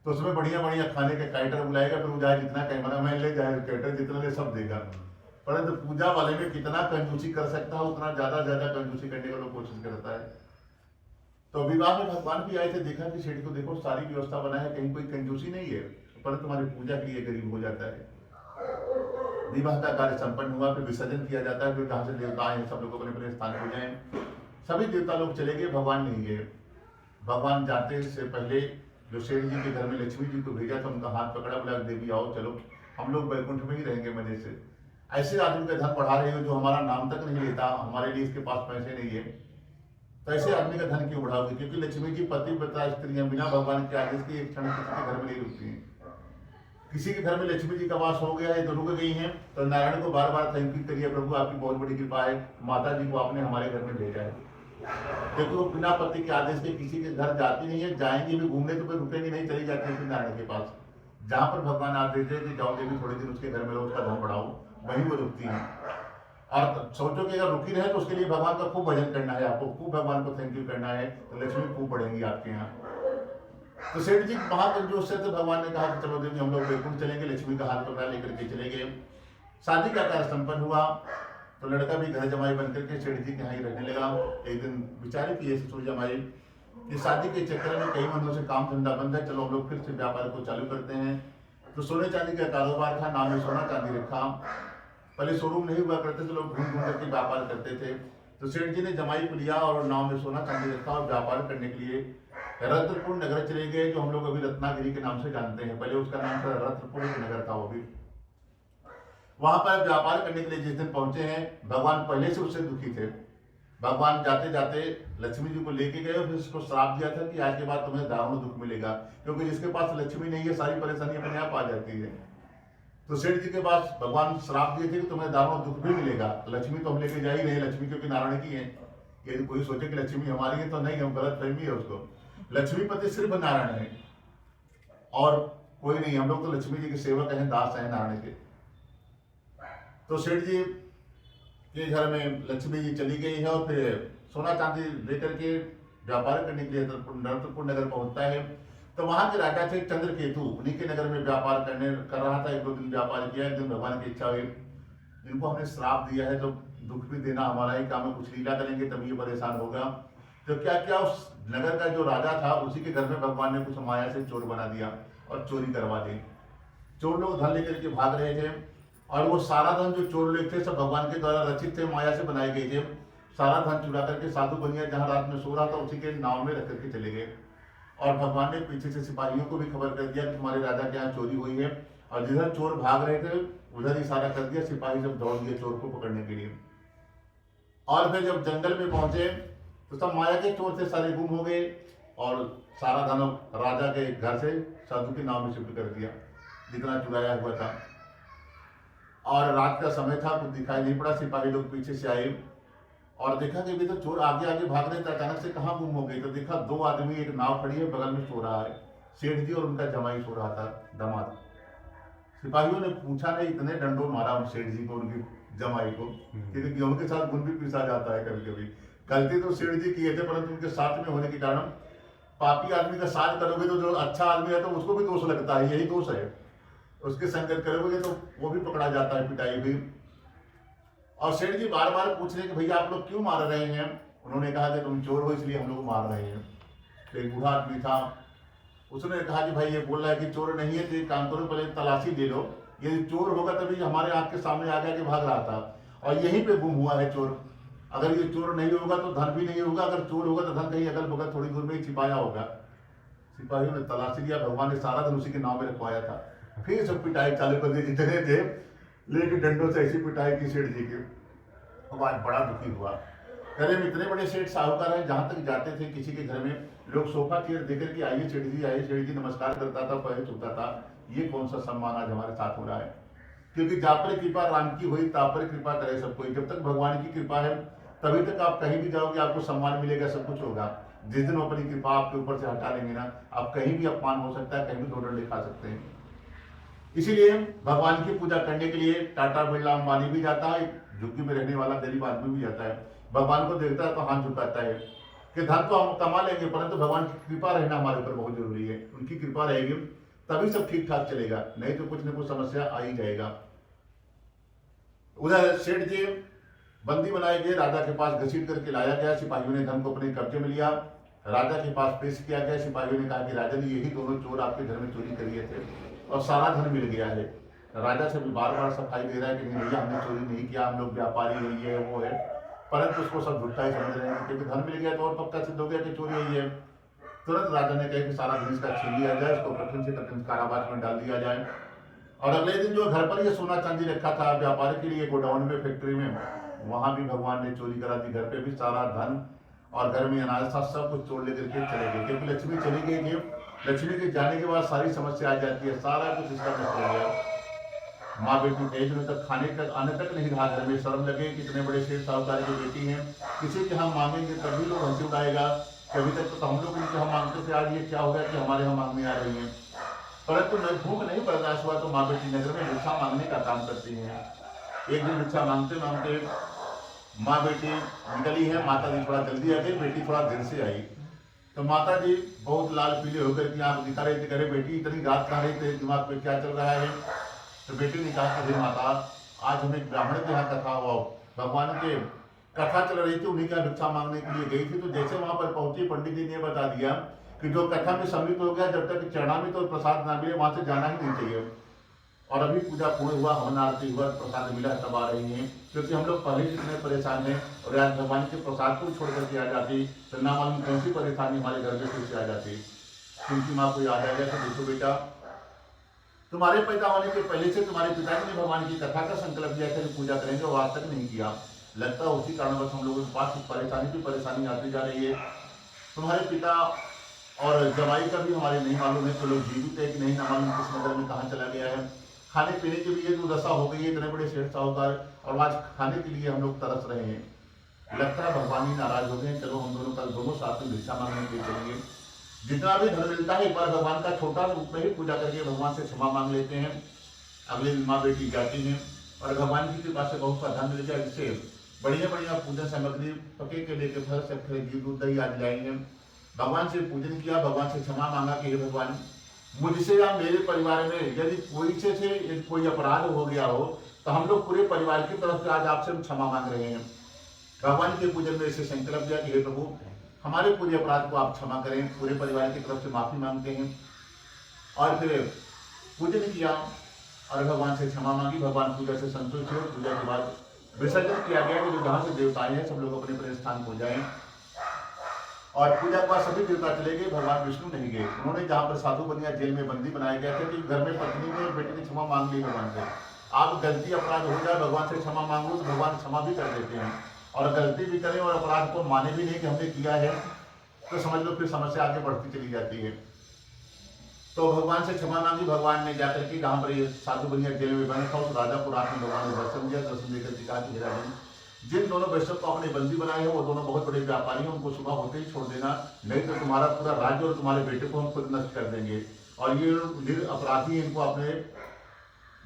तो उसमें बढ़िया बढ़िया खाने के काइटर बुलाएगा, फिर वो जाए जितना कैमरामैन ले जाए, कैटर जितना ले सब देगा। परंतु पूजा वाले में कितना कंजूसी कर सकता है, उतना ज्यादा कंजूसी करने का लोग कोशिश करता है। तो विवाह में भगवान भी आए थे, देखा कि सेठ को देखो सारी व्यवस्था बना है, कहीं कोई कंजूसी नहीं है, परंतु तुम्हारी पूजा के लिए गरीब हो जाता है। विवाह का कार्य संपन्न हुआ, फिर विसर्जन किया जाता है, जो जहाँ से देवता हैं सब लोग अपने अपने स्थान हो जाए। सभी देवता लोग चले गए, भगवान नहीं गए। भगवान जाते से पहले जो सेठ जी के घर में लक्ष्मी जी को भेजा था, उनका हाथ पकड़ा, बोला देवी आओ चलो हम लोग बैकुंठ में ही रहेंगे मजे से। ऐसे आदमी का धन बढ़ा रहे हो जो हमारा नाम तक नहीं लेता, हमारे लिए इसके पास पैसे नहीं है, तो ऐसे आदमी का धन क्यों बढ़ाओगे? क्योंकि लक्ष्मी जी पतिव्रता स्त्रियां बिना भगवान के आदेश के एक क्षण किसी के घर में नहीं रुकती हैं। किसी के घर में लक्ष्मी जी का वास हो गया है तो रुक गई हैं, तो नारायण को बार बार थैंक यू करिए, प्रभु आपकी बहुत बड़ी कृपा है, माता जी को आपने हमारे घर में भेजा है। क्योंकि वो बिना पति के आदेश के किसी के घर जाती नहीं है, जाएंगे भी घूमने तो फिर रुकेंगे नहीं, चली जाती है नारायण के पास। जहाँ पर भगवान आदेश देते हैं कि जाओ देवी थोड़े दिन उसके घर में रहो, उसका धन बढ़ाओ, वहीं वो रुकती है। और सोचो कि अगर रुकी रहे तो उसके लिए भगवान का खूब भजन करना है, आपको खूब भगवान को थैंक यू करना है, तो लक्ष्मी खूब बढ़ेंगी आपके यहाँ। तो सेठ जी महाकंजूस से तो भगवान ने कहा कि चलो देवी हम लोग बैकुंठ चलेंगे, लक्ष्मी का हाथ पकड़ा लेकर के चले गए। शादी का कार्य संपन्न हुआ, तो लड़का भी घर जमाई बनकर के सेठ जी के यहाँ ही रहने लगा। एक दिन विचारे किए ससुर जमाई कि शादी के चक्कर में कई महीनों से काम धंधा बंद है, चलो हम लोग फिर से व्यापार को चालू करते हैं। तो सोने चांदी का कारोबार था, नाम में सोना चांदी रखा। पहले शोरूम नहीं हुआ करते थे, लोग घूम घूम करके व्यापार करते थे। तो सेठ जी ने जमाई को लिया और नाव में सोना चांदी रखा और व्यापार करने के लिए रत्नपुर नगर चले गए, जो हम लोग अभी रत्नागिरी के नाम से जानते हैं। पहले उसका नाम था रत्नपुर नगर था वो भी। वहां पर व्यापार करने के लिए जिस दिन पहुंचे हैं, भगवान पहले से उससे दुखी थे। भगवान जाते जाते लक्ष्मी जी को लेके गए और फिर उसको श्राप दिया था कि आज के बाद तुम्हें दारुण दुख मिलेगा, क्योंकि जिसके पास लक्ष्मी नहीं है सारी परेशानी अपने आप आ जाती है। तो सेठ जी के पास भगवान श्राप दिए थे कि तुम्हें दारुण दुख भी मिलेगा। लक्ष्मी तो हम लेके जा ही रहे, लक्ष्मी क्योंकि नारायण की है। यदि कोई सोचे कि लक्ष्मी हमारी है तो नहीं, हम गलत फहमी है उसको। लक्ष्मीपति सिर्फ नारायण है और कोई नहीं, हम लोग तो लक्ष्मी जी के सेवक हैं, दास हैं नारायण के। तो सेठ जी के घर में लक्ष्मी जी चली गई है और फिर सोना चांदी लेकर के व्यापार करने के लिए नरतपुर नगर पहुंचता है। तो वहां के राजा थे चंद्रकेतु, उन्हीं के नगर में व्यापार कर रहा था। एक दो दिन व्यापार किया, एक दिन भगवान की इच्छा हुई, इनको हमने श्राप दिया है तो दुख भी देना हमारा ही काम है, कुछ लीला करेंगे तभी ये परेशान होगा। तो क्या किया, उस नगर का जो राजा था उसी के घर में भगवान ने कुछ माया से चोर बना दिया और चोरी करवा दी। चोर लोग धन लेकर के भाग रहे थे और वो सारा धन जो चोर लोग थे सब भगवान के द्वारा रचित थे, माया से बनाए गए थे। सारा धन चुरा करके साधु बनिया जहाँ रात में सो रहा था उसी के नाव में रख करके चले गए। और भगवान ने पीछे से सिपाहियों को भी खबर कर दिया कि तुम्हारे राजा के यहाँ चोरी हुई है, और जिधर चोर भाग रहे थे उधर इशारा कर दिया, सिपाही सब दौड़ दिए चोर को पकड़ने के लिए। और फिर जब जंगल में पहुंचे तो सब माया के चोर थे, सारे गुम हो गए और सारा धन राजा के घर से साधु के नाम में शिफ्ट कर दिया जितना चुराया हुआ था। और रात का समय था, कुछ दिखाई नहीं पड़ा। सिपाही लोग पीछे से आए और देखा कि भी तो चोर आगे आगे भाग रहे थे, अचानक से कहाँ गुम हो गए। तो देखा दो आदमी, एक नाव खड़ी है बगल में सो रहा है, सेठ जी और उनका जमाई सो रहा था, दामाद। सिपाहियों ने पूछा नहीं, इतने डंडों मारा उन सेठ जी को, उनकी जमाई को, क्योंकि गेहूं के साथ गुण भी पीसा जाता है कभी कभी। गलती तो सेठ जी किए थे, परंतु उनके साथ में होने के कारण पापी आदमी का साथ करोगे तो जो अच्छा आदमी है तो उसको भी दोष लगता है, यही दोष है। उसके संगत करोगे तो वो भी पकड़ा जाता है, पिटाई भी। और सेठ जी बार बार पूछ रहे कि भैया आप लोग क्यों मार रहे हैं। उन्होंने कहा कि तुम चोर हो इसलिए हम लोग मार रहे हैं। तो एक बूढ़ा आदमी था, उसने कहा कि भाई ये बोल रहा है कि चोर नहीं है तो एक काम करो, पहले तलाशी ले लो, ये चोर होगा तभी हमारे आंख के सामने आगे आगे भाग रहा था और यहीं पे गुम हुआ है चोर। अगर ये चोर नहीं होगा तो धन भी नहीं होगा, अगर चोर होगा तो धन कहीं अगल बगल थोड़ी दूर में ही छिपाया होगा। सिपाहियों ने तलाशी लिया, भगवान ने सारा दिन उसी के नाम में रखवाया था। फिर सब पिटाई चालू कर दी, जितने थे लेके डंडों से ऐसी पिटाई की सेठ जी की। अब आज बड़ा दुखी हुआ, कह रहे इतने बड़े सेठ साहूकार हैं, जहां तक जाते थे किसी के घर में लोग सोफा चेयर देकर के आइए सेठ जी आइए, सेठ जी नमस्कार करता था, पैर छूता था। ये कौन सा सम्मान आज हमारे साथ हो रहा है। क्योंकि जा पर कृपा राम की हुई ता पर कृपा करे सब कोई। जब तक भगवान की कृपा है तभी तक आप कहीं भी जाओगे आपको सम्मान मिलेगा, सब कुछ होगा। जिस दिन अपनी कृपा आपके ऊपर से हटा लेंगे ना, आप कहीं भी अपमान हो सकता है, कहीं भी दो डंडे खा सकते हैं। इसीलिए भगवान की पूजा करने के लिए टाटा बिरला अंबानी भी जाता है, झुग्गी में रहने वाला गरीब आदमी भी जाता है। भगवान को देखता है तो हाथ झुकाता है कि धन तो हम कमा लेंगे, परंतु भगवान की कृपा रहना हमारे ऊपर बहुत जरूरी है। उनकी कृपा रहेगी तभी सब ठीक ठाक चलेगा, नहीं तो कुछ न कुछ समस्या आ ही जाएगा। उधर सेठ जी बंदी बनाए गए, राजा के पास घसीट करके लाया गया। सिपाहियों ने धन को अपने कब्जे में लिया, राजा के पास पेश किया गया। सिपाहियों ने कहा कि राजा ने यही दोनों चोर आपके घर में चोरी करिए थे और सारा धन मिल गया है। राजा से भी बार बार सफाई दे रहा है कि नहीं भैया हमने चोरी नहीं किया, हम लोग व्यापारी है, ये वो है, परंतु उसको सब झूठा ही समझ रहे हैं, क्योंकि धन मिल गया तो और पक्का सिद्ध हो गया कि चोरी है ये। तुरंत राजा ने कहा कि सारा धन इसका छीन लिया जाए, उसको कठिन से कठिन कारावास में डाल दिया जाए। और अगले दिन जो घर पर ये सोना चांदी रखा था व्यापार के लिए गोडाउन में, फैक्ट्री में, वहां भी भगवान ने चोरी करा दी। घर पे भी सारा धन और घर में अनाज था, सब कुछ चोर लेकर के चले गए, क्योंकि लक्ष्मी चली गई थी। लक्ष्मी के जाने के बाद सारी समस्या आ जाती है, सारा कुछ इसका नष्ट हो गया। माँ बेटी कई दिनों तक खाने तक आने तक नहीं रहा घर में। शर्म लगे कि इतने बड़े शेर साहूकार की बेटी हैं, किसी के हम मांगेंगे तभी लोग हंसी उड़ाएगा। कभी तक तो हम लोग उनके हम मांगते थे, आज ये क्या हो गया कि हमारे हम मांगने आ रही हैं। परंतु भूख नहीं बर्दाश्त हुआ तो माँ बेटी नगर में भिक्षा मांगने का काम करती हैं। एक दिन भिक्षा मांगते मांगते माँ बेटी निकली है, माता जी थोड़ा जल्दी आ गई, बेटी थोड़ा देर से आई। तो माता जी बहुत लाल पीले होकर के आंख दिखा रहे थे, करे बेटी इतनी रात कहाँ रही थे, दिमाग पे क्या चल रहा है। तो बेटी ने कहा कि माता आज हम एक ब्राह्मण के यहाँ कथा हुआ, भगवान के कथा चल रही थी, उन्हीं का भिक्षा मांगने के लिए गई थी। तो जैसे वहां पर पहुंची पंडित जी ने बता दिया कि जो कथा में सम्मिलित हो गया, जब तक चरणामृत और प्रसाद ना मिले वहां से जाना ही नहीं चाहिए। और अभी पूजा पूर्ण हुआ, हवन आरती हुआ, प्रसाद मिला तब आ रही हैं, क्योंकि हम लोग पहले जितने परेशान हैं और आज भगवान के प्रसाद को छोड़ करके आ जाती तो ना मालूम कौन सी परेशानी हमारे घर में फिर से आ जाती। क्योंकि माँ को याद आ गया था, देखो बेटा तुम्हारे पैदा होने के पहले से तुम्हारे पिता ने भगवान की कथा का संकल्प किया था कि पूजा करेंगे और आज तक नहीं किया। लगता है उसी कारणवश हम लोगों के पास परेशानी की परेशानी आती जा रही है। तुम्हारे पिता और जवाई का भी हमारे नहीं मालूम है, तो लोग जीवित है कि नहीं ना मालूम, किस नगर में कहाँ चला गया है। खाने पीने के लिए दुर्दशा हो गई है, इतने बड़े शेर साहूकार, और आज खाने के लिए हम लोग तरस रहे हैं। लगता है भगवान ही नाराज हो गए। चलो हम दोनों कल दोनों साथ में भिक्षा मांगने के लिए चलेंगे। जितना भी धन मिलता है एक बार भगवान का छोटा रूप में ही पूजा करके भगवान से क्षमा मांग लेते हैं। अगले दिन माँ बेटी जाती हैं और भगवान की कृपा से बहुत सा धन मिल जाए, जिससे बढ़िया बढ़िया पूजन सामग्री पके के लेके फल से घी दूध दही आज लाएंगे। भगवान से पूजन किया, भगवान से क्षमा मांगा कि हे भगवान मुझसे या मेरे परिवार में यदि कोई अपराध हो गया हो तो हम लोग पूरे परिवार की तरफ से आज आपसे क्षमा मांग रहे हैं। भगवान के पूजन में ऐसे संकल्प दिया कि हे प्रभु हमारे पूरे अपराध को आप क्षमा करें, पूरे परिवार की तरफ से माफी मांगते हैं। और फिर पूजन किया और भगवान से क्षमा मांगी। भगवान पूजा से संतुष्ट हुए। पूजा के बाद विसर्जन किया गया कि जो जहाँ से देवताएं हैं सब लोग अपने अपने स्थान को जाएं। और पूजा के बाद सभी देवता चले गए, भगवान विष्णु नहीं गए। उन्होंने जहाँ पर साधु बनिया जेल में बंदी बनाया गया था कि घर में पत्नी ने बेटी ने क्षमा मांग ली भगवान से। आप गलती अपराध हो जाए भगवान से क्षमा मांगो तो भगवान क्षमा भी कर देते हैं, और गलती भी करें और अपराध को माने भी नहीं कि हमने किया है तो समझ लो फिर समस्या आगे बढ़ती चली जाती है। तो भगवान से क्षमा मांगी। भगवान ने जाकर के जहाँ पर ये साधु बनिया जेल में बना था उस राजा को रात में भगवान ने दर्शन दिया। दर्शन देकर के कहा कि राजन जिन दोनों वैश्यों को अपने बंदी बनाए हैं वो दोनों बहुत बड़े व्यापारी हैं, उनको सुबह होते ही छोड़ देना, नहीं तो तुम्हारा पूरा राज्य और तुम्हारे बेटे को हम खुद नष्ट कर देंगे। और ये अपराधी इनको अपने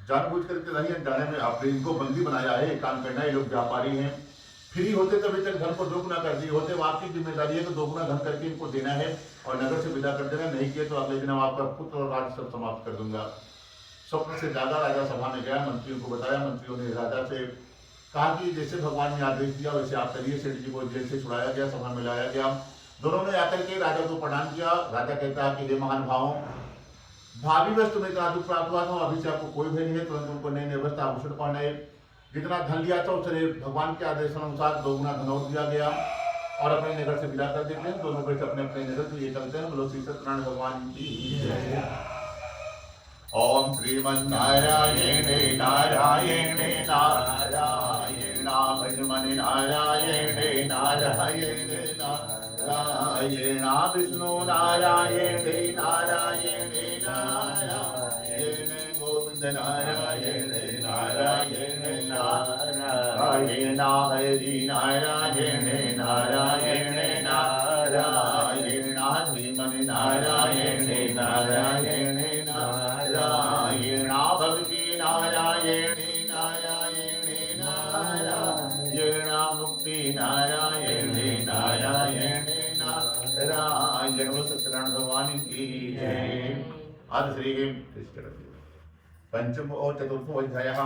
जानबूझ करके नहीं अनजाने में आपने इनको बंदी बनाया है, काम करना। ये लोग व्यापारी हैं, फ्री होते तभी तक धन को दोगुना कर दिए होते। वो आपकी जिम्मेदारी है कि दोगुना धन करके इनको देना है और नगर से विदा कर देना। नहीं किए तो अगले दिन आपका पुत्र और राज्य सब समाप्त कर दूंगा। स्वप्न से जागा, राजा सभा में गया, मंत्रियों को बताया। मंत्रियों ने राजा से कहा कि जैसे भगवान ने आदेश दिया वैसे आप करिए। सेठ जी को जेल से छुड़ाया गया, सभा में लाया गया। दोनों ने आकर के राजा को प्रणाम किया। राजा कहता है कि हे महान भाव, भाभी बस तुम्हें इतना दुख प्राप्त हुआ था, अभी से आपको कोई भय नहीं है। तुरंत उनको नए नए वस्त्र आभूषण पहनाए। जितना धन लिया था उससे भगवान के आदेश अनुसार दोगुना धन और दिया गया और अपने नगर से विदा कर देते हैं। दोनों बैठ अपने अपने नगर से ये चलते हैं। बोलो श्री सत्यनारायण भगवान की। ओम श्रीमन्नारायण नारायण नारायण भजमन नारायण नारायण नारायण विष्णु नारायण नारायण नारायण गोविंद नारायण नारायण नारायण हरि नारायण नारायण नारायण श्रीमन नारायण नारायण नारायण भक्ति नारायण नारायण नारायण मुक्ति नारायण नारायण नारायण। सत्यनारायण भगवान की जय। आदि श्री पंचम और चतुर्थो अध्यायः।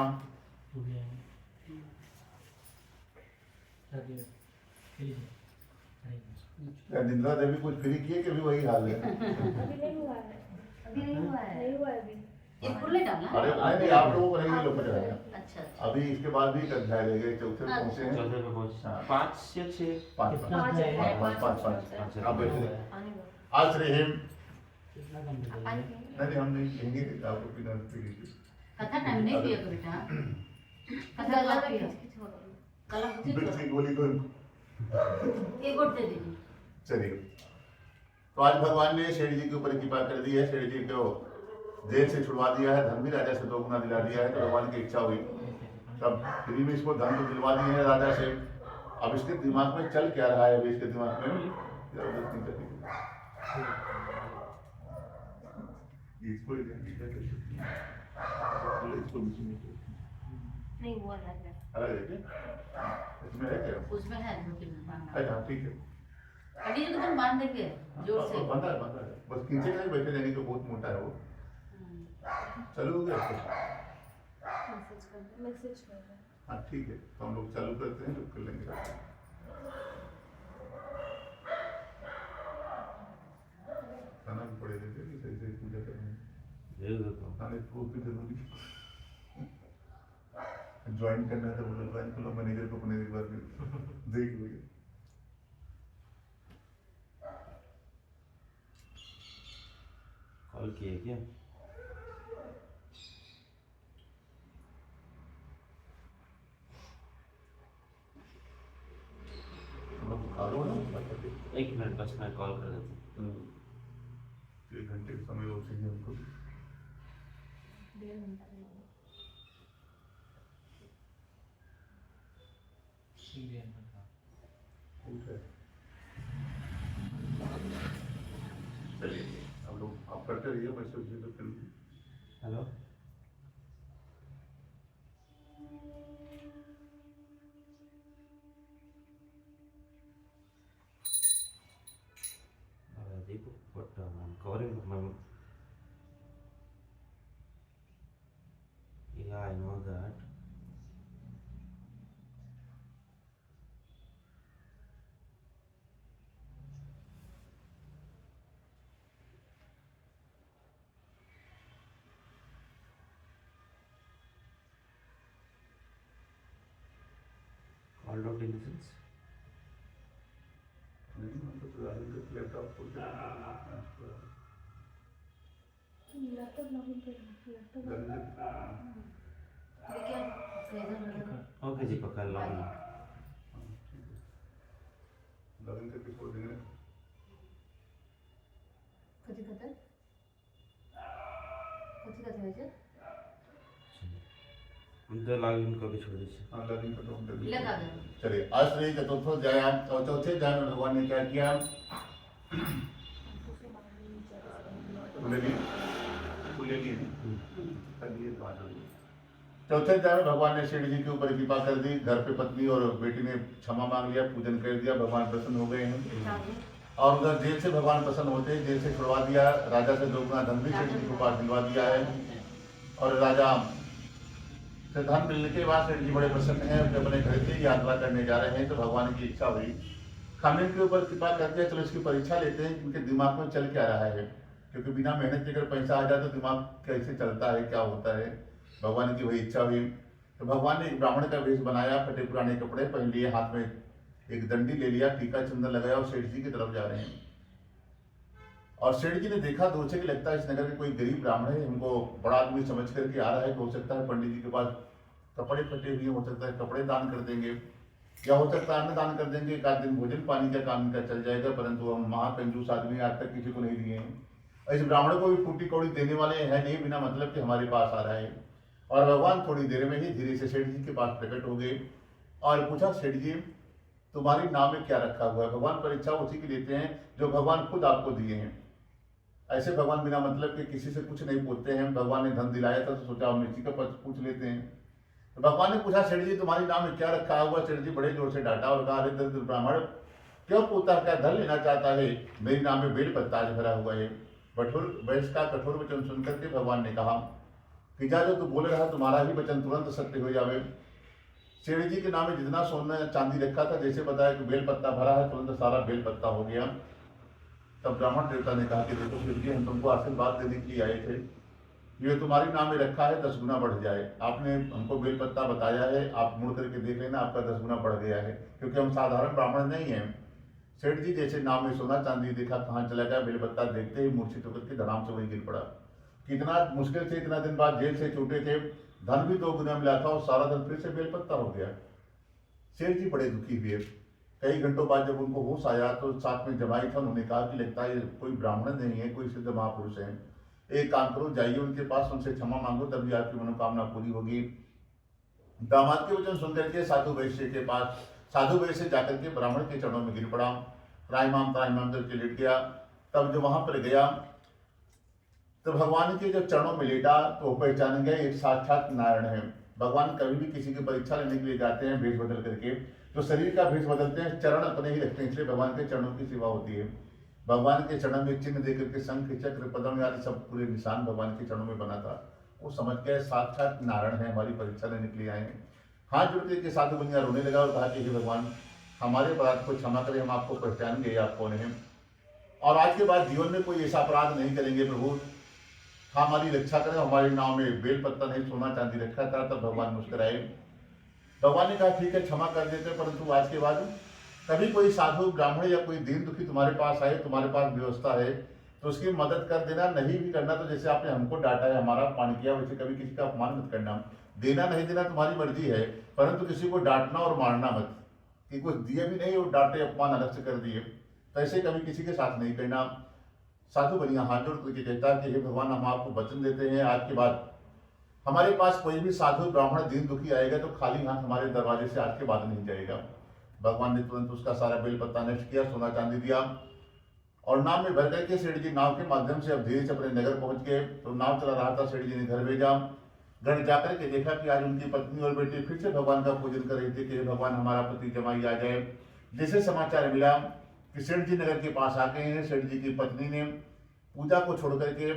निंद्रा देवी कुछ फ्री किए कि अभी वही हाल है? अभी नहीं हुआ है, अभी नहीं हुआ है, नहीं हुआ है अभी। ये खुले डालना। अरे नहीं आप लोगों को नहीं लोग जाएगा। अच्छा अभी इसके बाद भी एक अध्याय रह गए, चौथे में पहुंचे हैं। चौथे पे पहुंचे 5 या 6 पाँच आप बैठे आज श्री हेम नहीं हम नहीं कहेंगे आपको बिना कथा टाइम नहीं पिया करो बेटा, कथा गला कथा में पिया खिचखिच हो रही है। कला कुछ बिल्कुल गोली को एक और दे दीजिए। चलिए तो आज भगवान ने शेर जी के ऊपर कृपा कर दी है। शेर जी को जेल से छुड़वा दिया है, धन भी राजा से दोगुना दिला दिया है। तो भगवान की इच्छा हुई तब फ्री में इसको धन तो दिलवा दिए हैं राजा से। अब इसके दिमाग में चल क्या रहा है? अभी इसके दिमाग में नहीं हुआ है इसमें है क्या? उसमें है बांधना। अच्छा ठीक है। अभी तो तुम बांध देंगे जोर से। बंदा है बस खींचे नहीं बैठे रहने को, बहुत मोटा है वो। चालू हो गया मैसेज कर रहा है। हाँ ठीक है तो हम लोग चालू करते हैं, कर लेंगे। खाना भी पड़े रहते हैं, सही सही पूजा करने में खाने को भी जरूरी। ज्वाइन करना है तो बोलो ज्वाइन कर लो, मैनेजर को अपने एक बार देख लो। कॉल किए क्या? एक मिनट बस मैं कॉल कर देता हूँ। 1 घंटे का समय और चाहिए हमको। 1.5 घंटा लगेगा। चलिए अब लोग आप करते रहिए, मैं सोचिए तो फिर हेलो, देखो what I'm covering my, yeah I know that. Called out in the sense नहीं मतलब लैपटॉप खोल के लैपटॉप लॉगिन करना, लैपटॉप देखिए फ्रेजर लगा। ओके जी पक्का लॉगिन। लॉगिन करके छोड़ देंगे। कथी कहते हैं उनका लॉगिन करके छोड़ दीजिए। हाँ लॉगिन कर दो। लगा दो। चलिए आज से चतुर्थ व्यायाम और चौथे ध्यान में भगवान ने क्या किया? चौथे ध्यान में भगवान ने शेठ जी के ऊपर कृपा कर दी। घर पे पत्नी और बेटी ने क्षमा मांग लिया, पूजन कर दिया, भगवान प्रसन्न हो गए हैं। और उधर जेल से भगवान प्रसन्न होते, जेल से छुड़वा दिया। राजा से 2 गुना धन भी शेठ जी को पास दिलवा दिया है। और राजा से धन मिलने के बाद शेठ जी बड़े प्रसन्न हैं, अपने घर की यात्रा करने जा रहे हैं। तो भगवान की इच्छा हुई, खाने के ऊपर कृपा कर दिया, चलो इसकी परीक्षा लेते हैं कि उनके दिमाग में चल क्या रहा है। क्योंकि बिना मेहनत के अगर पैसा आ जाए तो दिमाग कैसे चलता है, क्या होता है। भगवान की वही इच्छा हुई। तो भगवान ने एक ब्राह्मण का वेश बनाया, फटे पुराने कपड़े पहन लिए, हाथ में एक डंडी ले लिया, टीका चंदन लगाया और सेठ जी की तरफ जा रहे हैं। और सेठ जी ने देखा दूर से कि लगता है इस नगर के कोई गरीब ब्राह्मण है, हमको बड़ा आदमी समझ करके आ रहा है। हो सकता है पंडित जी के पास कपड़े फटे हुए, हो सकता है कपड़े दान कर देंगे, या हो सकता है अन्न दान कर देंगे, 1 आध दिन भोजन पानी का काम इनका चल जाएगा। परंतु हम महाकंजूस आदमी आज तक किसी को नहीं दिए हैं। इस ब्राह्मण को भी फूटी कौड़ी देने वाले हैं नहीं, बिना मतलब कि हमारे पास आ रहा है। और भगवान थोड़ी देर में ही धीरे से सेठ जी के पास प्रकट हो गए और पूछा, सेठ जी तुम्हारी नाम में क्या रखा हुआ है? भगवान परीक्षा उसी की लेते हैं जो भगवान खुद आपको दिए हैं। ऐसे भगवान बिना मतलब के किसी से कुछ नहीं पूछते हैं। भगवान ने धन दिलाया था तो सोचा हम इसी का पूछ लेते हैं। तो भगवान ने पूछा, सेठ जी तुम्हारी नाम में क्या रखा हुआ? सेठ जी बड़े जोर से डांटा और कहा, अरे दरिद्र ब्राह्मण क्यों पूछता, क्या धन लेना चाहता है? मेरी नाम में बेल पत्ता आज भरा हुआ है। वैश्य का कठोर वचन सुनकर के भगवान ने कहा कि जा जो तू बोल रहा है तुम्हारा ही वचन तुरंत सत्य हो जावे। सेठ जी के नाम में जितना सोना चांदी रखा था, जैसे बताया कि बेल पत्ता भरा है, तुरंत सारा बेल पत्ता हो गया। तब ब्राह्मण देवता ने कहा कि देखो सेठ जी, हम तुमको आशीर्वाद देने के लिए आए थे, ये तुम्हारी नाम में रखा है 10 गुना बढ़ जाए। आपने हमको बेल पत्ता बताया है, आप मुड़ करके देख लेना, आपका 10 गुना बढ़ गया है। क्योंकि हम साधारण ब्राह्मण नहीं हैं। सेठ जी जैसे नाम में सोना चांदी देखा, कहाँ चला गया, बेल पत्ता देखते ही मूर्छित होकर के धड़ाम से वहीं गिर पड़ा। कितना मुश्किल से इतना दिन बाद जेल से छूटे थे, धन भी 2 गुना मिला था और सारा धन फिर से बेल पत्ता हो गया। सेठ जी बड़े दुखी हुए। कई घंटों बाद जब उनको होश आया तो साथ में जमाई था, उन्होंने कहा कि लगता है कोई ब्राह्मण नहीं है, कोई सिद्ध महापुरुष है। एक काम करो, जाइए उनके पास, उनसे क्षमा मांगो, तभी आपकी मनोकामना पूरी होगी। दामाद के वचन सुनकर के साधु वैश्य के पास, साधु वैश्य जाकर के ब्राह्मण के चरणों में गिर पड़ा, त्राहिमाम करके लेट गया। तब जो वहां पर गया तो भगवान के जब चरणों में लेटा तो पहचान गए एक साक्षात नारायण है। भगवान कभी भी किसी की परीक्षा लेने के लिए जाते हैं भेष बदल करके, तो शरीर का भेष बदलते हैं, चरण अपने ही रखते हैं, इसलिए भगवान के चरणों की सेवा होती है। भगवान के चरणों में चिन्ह देकर के शंख चक्र पद्म आदि सब पूरे निशान भगवान के चरणों में बना था। वो समझ गए साक्षात नारायण है, हमारी परीक्षा लेने के लिए आए हैं। हाथ जोड़ते के साधु बनिया रोने लगा और कहा कि हे भगवान, हमारे अपराध को क्षमा करें, हम आपको पहचान गए आप कौन हैं, और आज के बाद जीवन में कोई ऐसा अपराध नहीं करेंगे। प्रभु हमारी रक्षा करें, हमारे नाम में बेल पत्ता नहीं सोना चांदी रखा था। तब भगवान मुस्कुराए भगवान ने कहा ठीक है क्षमा कर देते हैं, परंतु आज के बाद कभी कोई साधु ब्राह्मण या कोई दीन दुखी तुम्हारे पास आए, तुम्हारे पास व्यवस्था है तो उसकी मदद कर देना, नहीं भी करना तो जैसे आपने हमको डांटा है, हमारा अपमान किया, वैसे कभी किसी का अपमान मत करना। देना नहीं देना तुम्हारी मर्जी है, परंतु किसी को डांटना और मारना मत, कि कुछ दिए भी नहीं और डांटे अपमान अलग से कर दिए, तो ऐसे कभी किसी के साथ नहीं करना। साधु बनिया हाथ जोड़ करके कहता कि हे भगवान, हम आपको वचन देते हैं आज के बाद हमारे पास कोई भी साधु ब्राह्मण दीन दुखी आएगा तो खाली हाथ हमारे दरवाजे से आज के बाद नहीं जाएगा। भगवान ने तुरंत उसका सारा बेल पत्ता नष्ट किया, सोना चांदी दिया और नाव में भर करके सेठ जी नाव के माध्यम से अब धीरे से अपने नगर पहुंच गए। तो नाव चला रहा था, सेठ जी ने घर भेजा। घर जाकर के देखा कि आज उनकी पत्नी और बेटी फिर से भगवान का पूजन कर रही थी कि भगवान हमारा पति जमाई आ जाए। जैसे समाचार मिला कि सेठ जी नगर के पास आ गए हैं, सेठ जी की पत्नी ने पूजा को छोड़ करके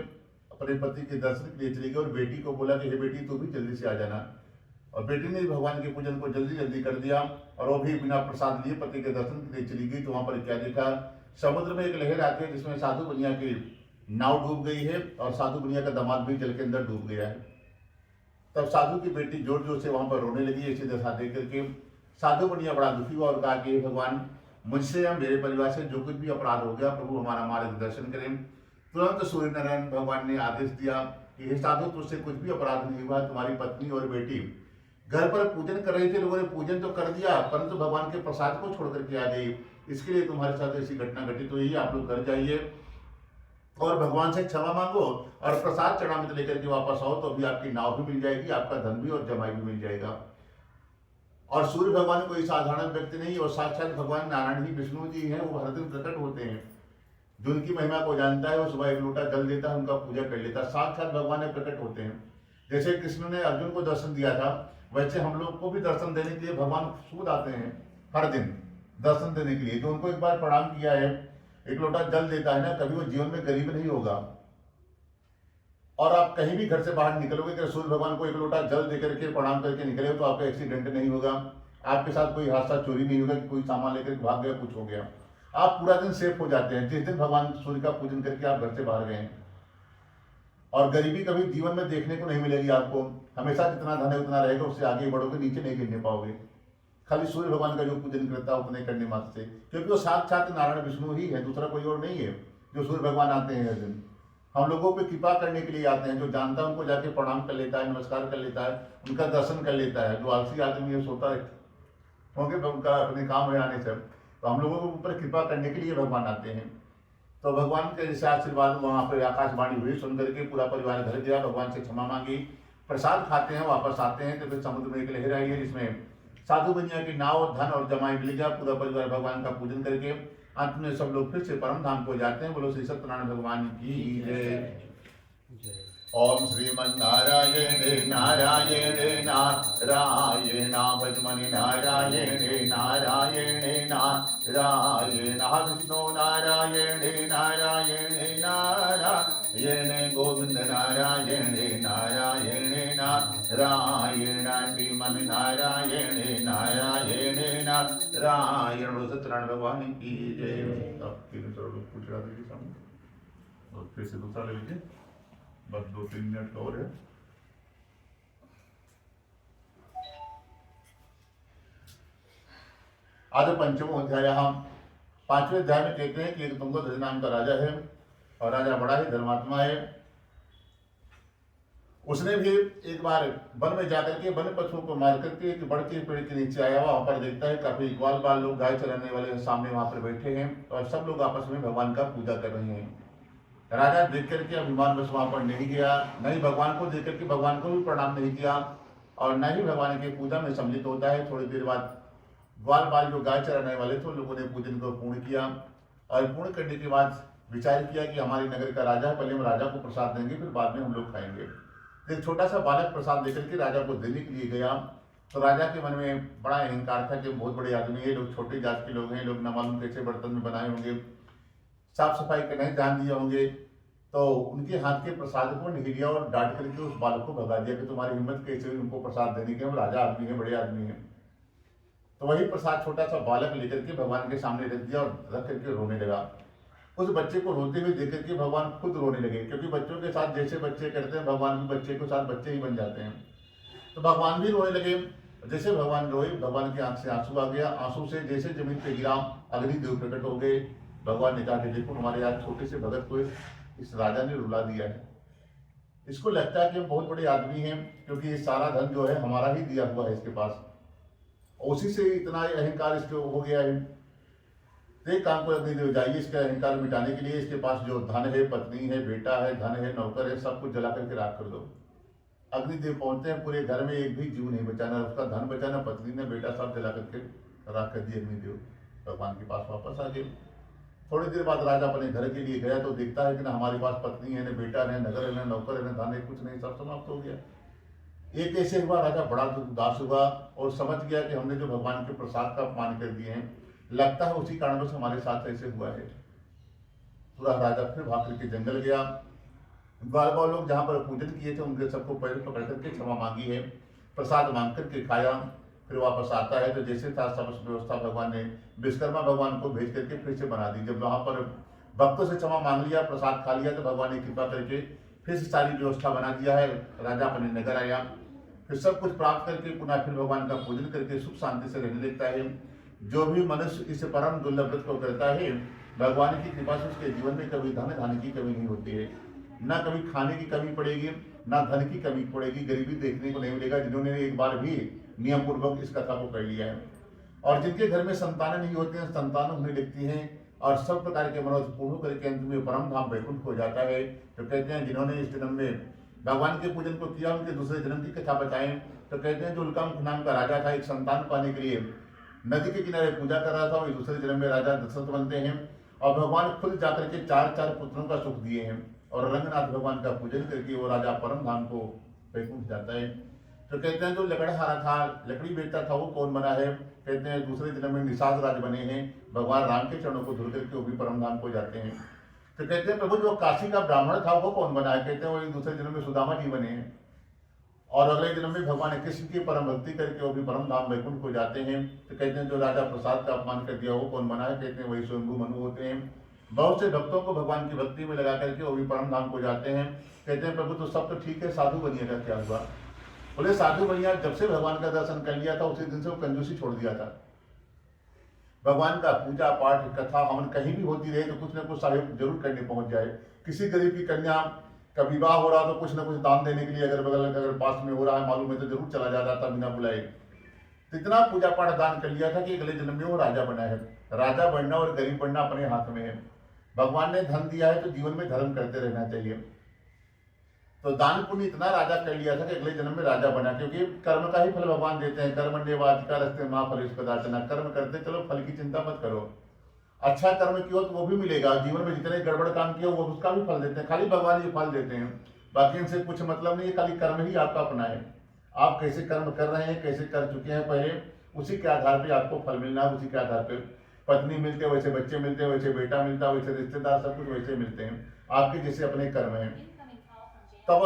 अपने पति के दर्शन के लिए चली गई और बेटी को बोला कि हे बेटी तू भी जल्दी से आ जाना। और बेटी ने भगवान के पूजन को जल्दी जल्दी कर दिया और वो भी बिना प्रसाद लिए पति के दर्शन के लिए चली गई। तो वहां पर क्या देखा, समुद्र में एक लहर आती है जिसमें साधु बनिया की नाव डूब गई है और साधु बनिया का दामाद भी जल के अंदर डूब गया है। तब साधु की बेटी जोर जोर से वहां पर रोने लगी। ऐसी दशा देख करके साधु बनिया बड़ा दुखी हुआ और कहा कि भगवान, मुझसे या मेरे परिवार से जो कुछ भी अपराध हो गया प्रभु हमारा मार्गदर्शन करें। तुरंत सूर्य नारायण भगवान ने आदेश दिया कि हे साधु, तुझसे कुछ भी अपराध नहीं हुआ, तुम्हारी पत्नी और बेटी घर पर पूजन कर रही थी, लोगों ने पूजन तो कर दिया परंतु भगवान के प्रसाद को छोड़ करके आ गई, इसके लिए तुम्हारे साथ ऐसी घटना घटित हुई। आप लोग घर जाइए और भगवान से क्षमा मांगो और प्रसाद चढ़ामृत लेकर के वापस आओ, तो अभी आपकी नाव भी मिल जाएगी, आपका धन भी और जमाई भी मिल जाएगा। और सूर्य भगवान कोई साधारण व्यक्ति नहीं और साक्षात भगवान नारायण ही विष्णु जी हैं, वो हर दिन प्रकट होते हैं। जो उनकी महिमा को जानता है वो सुबह एक लोटा जल देता है, उनका पूजा कर लेता है, साक्षात भगवान ने प्रकट होते हैं। जैसे कृष्ण ने अर्जुन को दर्शन दिया था, वैसे हम लोग को भी दर्शन देने के लिए भगवान खुद आते हैं हर दिन दर्शन देने के लिए। जो उनको एक बार प्रणाम किया है, एक लोटा जल देता है ना, कभी वो जीवन में गरीब नहीं होगा। और आप कहीं भी घर से बाहर निकलोगे कि सूर्य भगवान को एक लोटा जल देकर के प्रणाम करके निकले तो आपका एक्सीडेंट नहीं होगा, आपके साथ कोई हादसा चोरी नहीं होगा कि कोई सामान लेकर भाग गया, कुछ हो गया। आप पूरा दिन सेफ हो जाते हैं जिस दिन भगवान सूर्य का पूजन करके आप घर से बाहर गए। और गरीबी कभी जीवन में देखने को नहीं मिलेगी आपको, हमेशा जितना धन है उतना रहेगा, उससे आगे बढ़ोगे, नीचे नहीं गिरने पाओगे। खाली सूर्य भगवान का जो पूजन करता है उतने करने मात्र से, क्योंकि वो साक्षात नारायण विष्णु ही है, दूसरा कोई और नहीं है। जो सूर्य भगवान आते हैं हर दिन हम लोगों पे कृपा करने के लिए आते हैं। जो जानता है उनको जाके प्रणाम कर लेता है, नमस्कार कर लेता है, उनका दर्शन कर लेता है। जो आलसी आदमी है सोता है होंगे उनका अपने काम में आने से, तो हम लोगों के ऊपर कृपा करने के लिए भगवान आते हैं। तो भगवान के जैसे आशीर्वाद वहाँ पर आकाशवाणी हुई, सुन करके पूरा परिवार घर गया, भगवान से क्षमा मांगी, प्रसाद खाते हैं, वापस आते हैं तो फिर समुद्र में एक लहर आई है जिसमें साधु बनिया की नाव, धन और जमाई मिल गया। पूरा परिवार भगवान का पूजन करके अंत में सब लोग फिर से परम धाम को जाते हैं। बोलो श्री सत्यनारायण भगवान की जय। ओम श्रीमन्नारायण नारायण नारायण भजमनि नारायण नारायण नारायण विष्णु नारायण नारायण नारायण गोविंद नारायण नारायण नारायण श्रीमन् नारायण नारायण नारायण। सत्यनारायण भगवान की जय। अब तीन लोग पूछ रहा था सामने और फिर से दूसरा ले लीजिए, बस 2-3 मिनट का और है। आज पंचमो अध्याय, हम 5वें अध्याय में कहते हैं कि एक तुंगध्वज नाम का राजा है और राजा बड़ा ही धर्मात्मा है। उसने भी एक बार वन में जाकर के वन पशुओं को मार करके एक बड़ के पेड़ के नीचे आया हुआ, वहां पर देखता है काफी ग्वाल बाल लोग गाय चराने वाले सामने वहां पर बैठे हैं और सब लोग आपस में भगवान का पूजा कर रहे हैं। राजा देख करके अभिमान बस वहां पर नहीं गया, नहीं भगवान को देख करके भगवान को भी प्रणाम नहीं किया और न ही भगवान की पूजा में सम्मिलित होता है। थोड़ी देर बाद ग्वाल बाल जो गाय चराने वाले थे लोगों ने पूजन को पूर्ण किया और पूर्ण करने के बाद विचार किया कि हमारे नगर का राजा है, पहले हम राजा को प्रसाद देंगे फिर बाद में हम लोग खाएंगे। एक छोटा सा बालक प्रसाद लेकर के राजा को देने के लिए गया तो राजा के मन में बड़ा अहंकार था कि बहुत बड़े आदमी है, लोग छोटे जात के लोग हैं, लोग न मालूम कैसे बर्तन में बनाए होंगे, साफ सफाई का नहीं ध्यान दिए होंगे। तो उनके हाथ के प्रसाद को नहीं लिया और डांट करके उस बालक को भगा दिया कि तुम्हारी हिम्मत कैसे हुई उनको प्रसाद देने के, हम राजा आदमी है, बड़े आदमी हैं। तो वही प्रसाद छोटा सा बालक लेकर के भगवान के सामने रख दिया और रख करके रोने लगा। उस बच्चे को रोते हुए देख करके भगवान खुद रोने लगे, क्योंकि बच्चों के साथ जैसे बच्चे करते हैं भगवान भी बच्चे के साथ बच्चे ही बन जाते हैं। तो भगवान भी रोने लगे जैसे भगवान रोए, भगवान की आंख से आंसू आ गया, आंसू से जैसे जमीन पे गिरा, अग्निदेव प्रकट हो गए। भगवान ने कहा कि देखो हमारे यहाँ छोटे से भगत को इस राजा ने रुला दिया है। इसको लगता है कि हम बहुत बड़े आदमी हैं, क्योंकि ये सारा धन जो है हमारा ही दिया हुआ है इसके पास, उसी से इतना अहंकार इसको हो गया है। तो एक काम को अग्निदेव जाइए, इसका अहंकार मिटाने के लिए इसके पास जो धन है, पत्नी है, बेटा है, धन है, नौकर है, सब कुछ जला करके राख कर दो। अग्निदेव पहुंचते हैं, पूरे घर में एक भी जीव नहीं बचा, ना उसका धन बचा, ना पत्नी ने बेटा, सब जला करके राख कर दिए। अग्निदेव भगवान के पास वापस आ गए। थोड़ी देर बाद राजा अपने घर के लिए गया तो देखता है कि ना हमारे पास पत्नी है, न बेटा, न नगर है, न नौकर है, न धन है, कुछ नहीं, सब समाप्त हो गया। एक ऐसे हुआ, राजा बड़ा उदास हुआ और समझ गया कि हमने जो भगवान के प्रसाद का अपमान कर दिए हैं, लगता है उसी कारणवश हमारे साथ ऐसे हुआ है। पूरा राजा फिर भाग करके जंगल गया। ग्वाल लोग जहाँ पर पूजन किए थे उनके सबको पैर पकड़ करके क्षमा मांगी है, प्रसाद मांग करके खाया। फिर वापस आता है तो जैसे था सब व्यवस्था भगवान ने विश्वकर्मा भगवान को भेज करके फिर से बना दी। जब वहाँ पर भक्तों से क्षमा मांग लिया, प्रसाद खा लिया, तो भगवान ने कृपा करके फिर से सारी व्यवस्था बना दिया है। राजा अपने नगर आया, फिर सब कुछ प्राप्त करके पुनः फिर भगवान का पूजन करके सुख शांति से रहने लगता है। जो भी मनुष्य इस परम दुर्लभ व्रत को करता है, भगवान की कृपा से उसके जीवन में कभी धन की कमी नहीं होती है, ना कभी खाने की कमी पड़ेगी, ना धन की कमी पड़ेगी, गरीबी देखने को नहीं मिलेगा जिन्होंने एक बार भी नियम पूर्वक इस कथा को कर लिया है। और जिनके घर में संतान नहीं होते हैं, संतान होने लगती हैं और सब प्रकार के मनोरथ पूर्ण करके अंत में परम धाम वैकुंठ हो जाता है। तो कहते हैं जिन्होंने इस जन्म में भगवान के पूजन को किया, उनके दूसरे जन्म की कथा बताएं। तो कहते हैं जो उल्कामुख नाम का राजा था, एक संतान पाने के लिए नदी के किनारे पूजा कर रहा था, और दूसरे जन्म में राजा दशरथ बनते हैं और भगवान खुद जाकर के चार पुत्रों का सुख दिए हैं। और रंगनाथ भगवान का पूजन करके वो राजा परम धाम को वैकुंठ जाता है। तो कहते हैं जो लकड़हारा था, लकड़ी बेचता था, वो कौन बना है? कहते हैं दूसरे जन्म में निषाद राज बने हैं, भगवान राम के चरणों को धुल करके वो भी परम धाम को जाते हैं। तो कहते हैं प्रभु जो काशी का ब्राह्मण था वो कौन बना है? कहते हैं वो दूसरे जन्म में सुदामा जी बने हैं, और अगले जन्म में भगवान कृष्ण की परम भक्ति करके वो भी परम धाम वैकुंठ को जाते हैं। तो कहते हैं जो राजा प्रसाद का अपमान कर दिया वो कौन बना है? कहते हैं वही स्वयंभू मनु होते हैं। बहुत से भक्तों को भगवान की भक्ति में लगा करके वो भी परम धाम को जाते हैं। कहते हैं प्रभु तो सब तो ठीक है, साधु बनिए का क्या हुआ? बोले साधु बनिया जब से भगवान का दर्शन कर लिया था उसी दिन से वो कंजूसी छोड़ दिया था। भगवान का पूजा पाठ कथा हवन कहीं भी होती रहे तो कुछ न कुछ साहिब जरूर करने पहुंच जाए। किसी गरीब की कन्या का विवाह हो रहा तो कुछ न कुछ दान देने के लिए अगर बगल अगर पास में हो रहा है मालूम है तो जरूर चला जाता था बिना बुलाए। तो इतना पूजा पाठ दान कर लिया था कि अगले जन्म में वो राजा बना है। राजा बनना और गरीब बनना अपने हाथ में है। भगवान ने धन दिया है तो जीवन में धर्म करते रहना चाहिए। तो दान पुण्य इतना राजा कर लिया था कि अगले जन्म में राजा बना, क्योंकि कर्म का ही फल भगवान देते हैं। कर्मण्येवाधिकारस्ते मा फलेषु कदाचन, कर्म करते चलो फल की चिंता मत करो। अच्छा कर्म किया तो वो भी मिलेगा। जीवन में जितने गड़बड़ काम किया वो उसका भी फल देते हैं। खाली भगवान ही फल देते हैं, बाकी इनसे कुछ मतलब नहीं है। खाली कर्म ही आपका अपना है। आप कैसे कर्म कर रहे हैं, कैसे कर चुके हैं पहले, उसी के आधार पर आपको फल मिलना है। उसी के आधार पर पत्नी मिलते हैं, वैसे बच्चे मिलते हैं, वैसे बेटा मिलता है, वैसे रिश्तेदार सब कुछ वैसे मिलते हैं। आपके जैसे अपने कर्म हैं। तब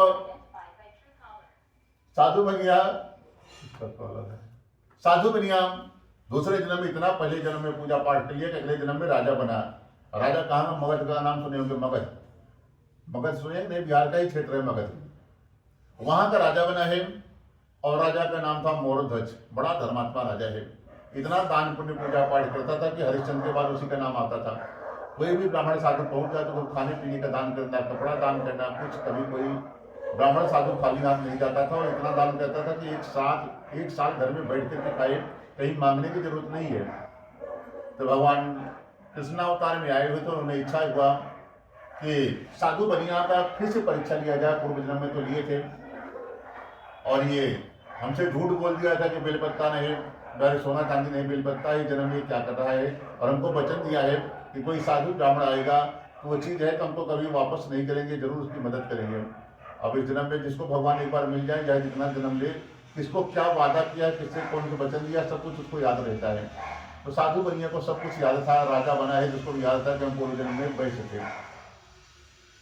साधु बनिया, साधु बनिया दूसरे जन्म में इतना पहले जन्म में पूजा पाठ कर लिया कि अगले जन्म में राजा बना। राजा कहाँ ना, मगध का नाम सुने होंगे। मगध, मगध सुने नहीं? बिहार का ही क्षेत्र है मगध। वहां का राजा बना है और राजा का नाम था मोरध्वज। बड़ा धर्मात्मा राजा है। इतना दान पुण्य पूजा पाठ करता था कि हरिश्चंद्र के बाद उसी का नाम आता था। कोई भी ब्राह्मण साधु पहुंच जाए तो खाने पीने का दान करना, कपड़ा दान करना, कुछ कभी कोई ब्राह्मण साधु खाली हाथ नहीं जाता था। और इतना दान करता था कि एक साल घर में बैठ करके खाए, कहीं मांगने की जरूरत नहीं है। तो भगवान कृष्णावतार में आए हुए तो उन्हें इच्छा हुआ कि साधु बनिया का फिर से परीक्षा लिया जाए। पूर्व जन्म में तो लिए थे और ये हमसे झूठ बोल दिया था कि बेलपत्ता नहीं, मेरे सोना चांदी नहीं, बेलपत्ता ही जन्म में क्या कर रहा है। और हमको वचन दिया है कि कोई साधु ब्राह्मण आएगा तो वो चीज़ है तो हमको कभी वापस नहीं करेंगे, जरूर उसकी मदद करेंगे। अब इस जन्म में जिसको भगवान एक बार मिल जाए, चाहे जितना जन्म ले, किसको क्या वादा किया, किससे कौन सा वचन दिया, सब कुछ उसको याद रहता है। तो साधु बनिया को सब कुछ याद था। राजा बना है जिसको भी याद था कि हम पूर्व जन्म में बैठ सके।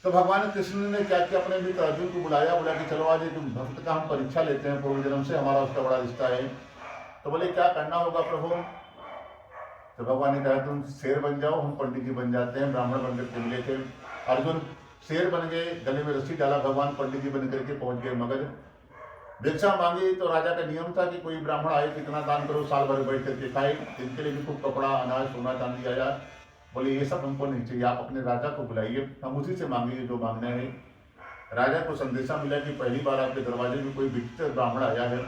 तो भगवान कृष्ण ने क्या किया, अपने मित्र अर्जुन को बुलाया, बोला कि चलो आज एक भक्त का हम परीक्षा लेते हैं, पूर्व जन्म से हमारा उसका बड़ा रिश्ता है। तो बोले क्या करना होगा प्रभु? तो भगवान ने कहा तुम शेर बन जाओ, हम पंडित जी बन जाते हैं। ब्राह्मण बनकर के मिले थे। अर्जुन शेर बन गए, गले में रस्सी डाला, भगवान पंडित जी बन करके पहुंच गए मगध। भिक्षा मांगी तो राजा का नियम था कि कोई ब्राह्मण आए कितना दान करो, साल भर बैठ करके खाए, इनके लिए भी खूब कपड़ा, अनाज, सोना चांदी आया। बोले ये सब हमको नहीं चाहिए, आप अपने राजा को बुलाइए, हम उसी से मांगेंगे जो मांगना है। राजा को संदेशा मिला कि पहली बार आपके दरवाजे में कोई विचित्र ब्राह्मण आया है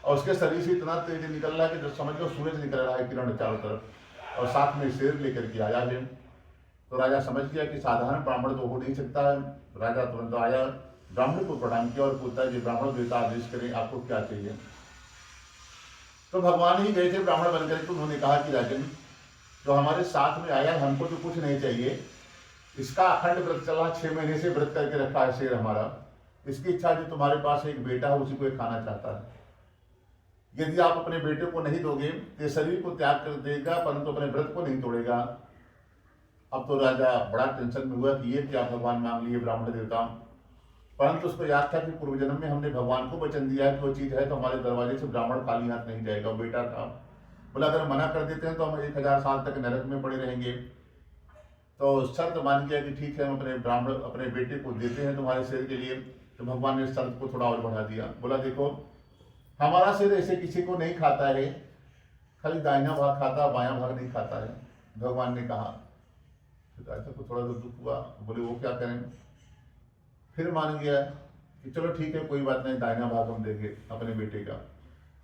और उसके शरीर से इतना तेज निकल रहा है कि जो समझ लो सूरज निकल रहा है किरण चारों तरफ, और साथ में शेर लेकर के आया है। तो राजा समझ गया कि साधारण ब्राह्मण तो हो नहीं सकता है। राजा तुरंत आया, ब्राह्मण को प्रणाम किया और पूछता है कि ब्राह्मण देवता आदेश करें, आपको क्या चाहिए। तो भगवान ही गए थे ब्राह्मण बनकर के, उन्होंने कहा कि राजन जो हमारे साथ में आया हमको तो कुछ नहीं चाहिए, इसका अखंड व्रत चला, 6 महीने से व्रत करके रखा है शेर हमारा, इसकी इच्छा जो तुम्हारे पास एक बेटा है उसी को ये खाना चाहता है। यदि आप अपने बेटे को नहीं दोगे तो शरीर को त्याग कर देगा परंतु अपने व्रत को नहीं तोड़ेगा। अब तो राजा बड़ा टेंशन में हुआ कि ये क्या भगवान मांग लिए ब्राह्मण देवता, परंतु उसको याद था कि पूर्व जन्म में हमने भगवान को वचन दिया है कि वो चीज है तो हमारे दरवाजे से ब्राह्मण खाली हाथ नहीं जाएगा। बेटा था, बोला अगर मना कर देते हैं तो हम 1000 साल तक नरक में पड़े रहेंगे। तो शर्त मान गया कि ठीक है हम अपने ब्राह्मण अपने बेटे को देते हैं तुम्हारे शेर के लिए। तो भगवान ने शर्त को थोड़ा और बढ़ा दिया, बोला देखो हमारा शेर ऐसे किसी को नहीं खाता है, खाली दाहिना भाग खाता, बायां भाग नहीं खाता है, भगवान ने कहा। तो राजा को थोड़ा सा दुख हुआ, बोले वो क्या करें। फिर मान गया कि चलो ठीक है कोई बात नहीं, दाहिना भाग हम देंगे अपने बेटे का।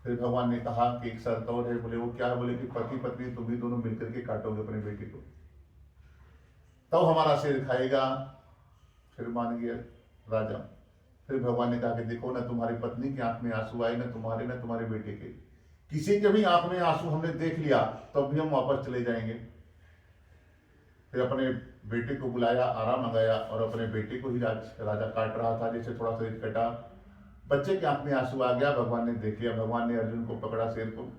फिर भगवान ने कहा कि एक शर्त और है। बोले वो क्या है। बोले कि पति पत्नी तुम भी दोनों मिलकर के काटोगे अपने बेटे को, तब हमारा शेर खाएगा। फिर मान गया राजा। फिर भगवान ने कहा कि देखो ना तुम्हारी पत्नी की आंख में आंसू आए, ना तुम्हारे ना तुम्हारे बेटे के, किसी के भी आंख में आंसू हमने देख लिया तब भी हम वापस चले जाएंगे। फिर अपने बेटे को बुलाया, आराम मंगाया और अपने बेटे को ही राजा काट रहा था, जैसे थोड़ा शरीर कटा, बच्चे की आंख में आंसू आ गया। भगवान ने देख लिया, भगवान ने अर्जुन को पकड़ा, शेर को,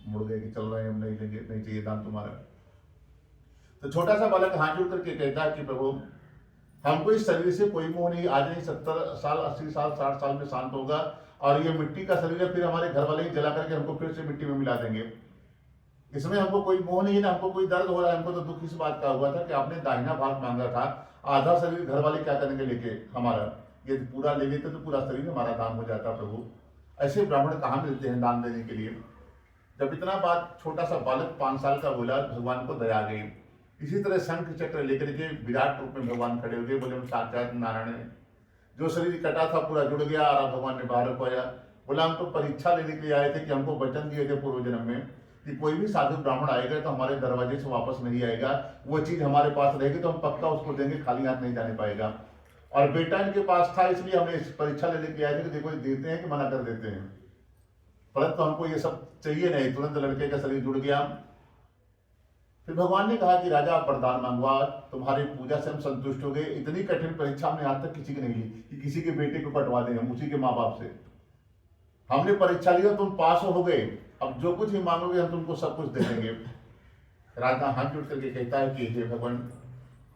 मुड़ गए कि चल रहे हैं हम नहीं लेंगे, नहीं चाहिए दान तुम्हारा। तो छोटा सा बालक हाथ जोड़ करके कहता है कि प्रभु हमको इस शरीर से कोई मोह नहीं, आज नहीं 70 साल 80 साल 60 साल में शांत होगा और ये मिट्टी का शरीर है, फिर हमारे घर वाले ही जला करके हमको फिर से मिट्टी में मिला देंगे। इसमें हमको कोई मोह नहीं है ना, हमको कोई दर्द हो रहा है। हमको तो दुख इस बात का हुआ था कि आपने दाहिना भाग मांगा था, आधा शरीर घर वाले क्या करेंगे लेके हमारा, यदि पूरा ले लेते तो पूरा शरीर हमारा दान हो जाता। प्रभु ऐसे ब्राह्मण कहाँ मिलते हैं दान देने के लिए। जब इतना बात छोटा सा बालक 5 साल का बोला, भगवान को दया गई। इसी तरह शंख चक्र लेकर के विराट रूप में भगवान खड़े हो गए। बोले हम साक्षात नारायण है। जो शरीर कटा था पूरा जुड़ गया और भगवान ने बाहर रखवाया। बोला हम तो परीक्षा लेने के लिए आए थे कि हमको वचन दिए थे पूर्व जन्म में कि कोई भी साधु ब्राह्मण आएगा तो हमारे दरवाजे से वापस नहीं आएगा, वो चीज हमारे पास रहेगी तो हम पक्का उसको देंगे, खाली हाथ नहीं जाने पाएगा। और बेटा इनके पास था इसलिए हमने इस परीक्षा लेने के लिए आए थे कि देखो देते हैं कि मना कर देते हैं, परंतु हमको ये सब चाहिए नहीं। तुरंत लड़के का शरीर जुड़ गया। फिर भगवान ने कहा कि राजा आप वरदान मांगवा, तुम्हारी पूजा से हम संतुष्ट हो गए। इतनी कठिन परीक्षा हमने आज तक किसी की नहीं ली कि किसी के बेटे को कटवा दें हम उसी के माँ बाप से। हमने परीक्षा लिया, तुम पास हो गए, अब जो कुछ भी मांगोगे हम तुमको सब कुछ दे देंगे। राजा हाथ जोड़ करके कहता है कि हे भगवान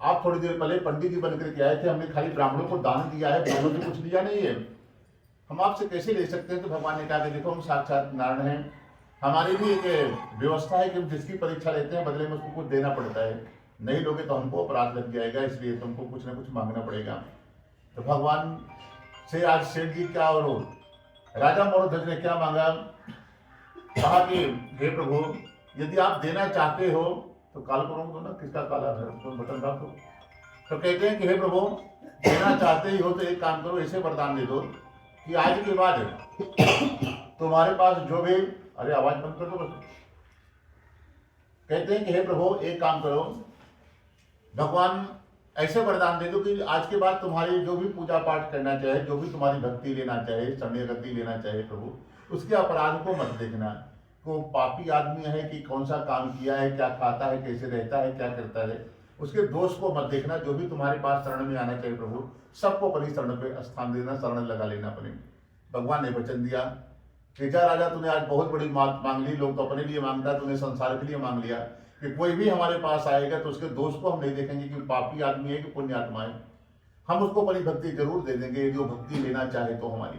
आप थोड़ी देर पहले पंडित जी बनकर के आए थे, हमने खाली ब्राह्मणों को दान दिया है, ब्राह्मणों को कुछ दिया नहीं है, हम आपसे कैसे ले सकते हैं। तो भगवान ने कहा कि देखो हम साक्षात नारायण हैं, हमारी भी एक व्यवस्था है कि हम जिसकी परीक्षा लेते हैं बदले में उसको कुछ देना पड़ता है, नहीं लोगे तो हमको अपराध लग जाएगा, इसलिए तुमको कुछ ना कुछ मांगना पड़ेगा। तो भगवान से आज सेठ जी क्या और राजा मोरध्वज ने क्या मांगा, कहा कि हे प्रभु यदि आप देना चाहते हो तो काल करो दो ना, किसका काला है तो बटन दाब दो। तो कहते हैं कि हे प्रभु देना चाहते ही हो तो एक काम करो, ऐसे वरदान दे दो कि आज के बाद तुम्हारे पास जो भी, अरे आवाज बंद कर दो बस। कहते हैं कि हे प्रभु एक काम करो, भगवान ऐसे वरदान दे दो कि आज के बाद तुम्हारी जो भी पूजा पाठ करना चाहे, जो भी तुम्हारी भक्ति लेना चाहे, शरणागति लेना चाहे प्रभु, उसके अपराध को मत देखना, को पापी आदमी है कि कौन सा काम किया है, क्या खाता है, कैसे रहता है, क्या करता है, उसके दोष को मत देखना। जो भी तुम्हारे पास शरण में आना चाहिए प्रभु, सबको अपनी शरण पे स्थान देना, शरण लगा लेना अपने। भगवान ने वचन दिया कि जा राजा तूने आज बहुत बड़ी मांग ली, लोग तो अपने लिए मांगता, तूने संसार के लिए मांग लिया कि कोई भी हमारे पास आएगा तो उसके दोष को हम नहीं देखेंगे कि पापी आदमी है कि पुण्य आत्मा है, हम उसको अपनी भक्ति जरूर दे देंगे जो भक्ति लेना चाहे तो हमारी।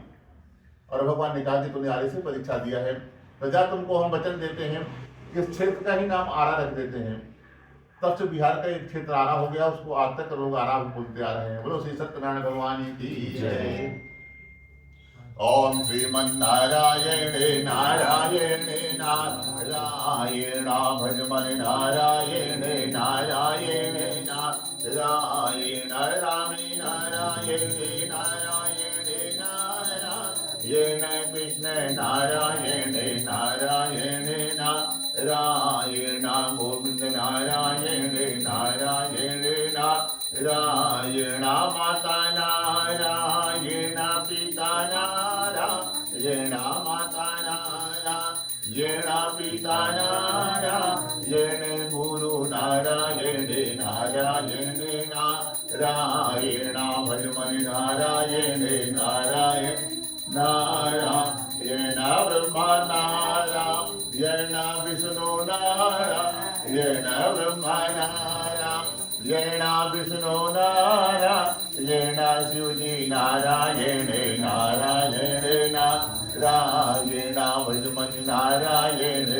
और भगवान ने कहा कि तूने आरे से परीक्षा दिया है, प्रजा तुमको हम वचन देते हैं, इस क्षेत्र का ही नाम आरा रख देते हैं। तब से बिहार का एक क्षेत्र आरा हो गया, उसको आज तक लोग आरा बोलते आ रहे हैं। बोलो श्री सत्यनारायण भगवान की जय। ओम श्रीमन्नारायणे नारायणे नारायण भजमन नारायणे नारायणे नारायण रामे नारायणे नारायणे नारायण कृष्ण नारायणे नारायणे नारायण गोविंद नारायणे नारायणे नारायण माता नारायण पिता नारायण माता नारायण पिता नारायण गुरु नारायण नारायण नारायण भजमन नारायण नारायण नारायण ब्रह्मा नारायण विष्णु नारायण ब्रह्मा नारायण विष्णु नारायण शिवजी नारायण नारायण नारायण भजमन नारायण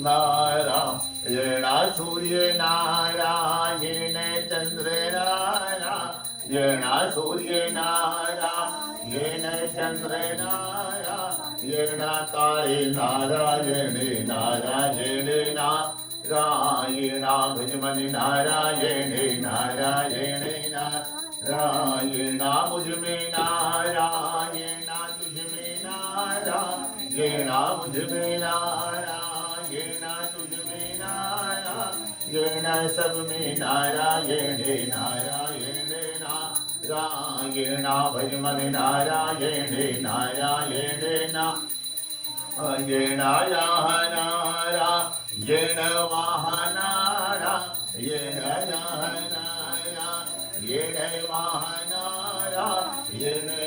नारायण सूर्य नारायण चंद्र नारायण सूर्य नारायण चंद्र नारायण तारे नारायण नारायण नारायण भजमन नारायण नारायण नारायण मुझ में नारायण तुझ में नारायण मुझ में नारायण तुझ में नारायण सब में नारायण नारायण नारायण भजमन नारायण नारायण नारायण नारायण वाहनारायण नारायण वाहनारायण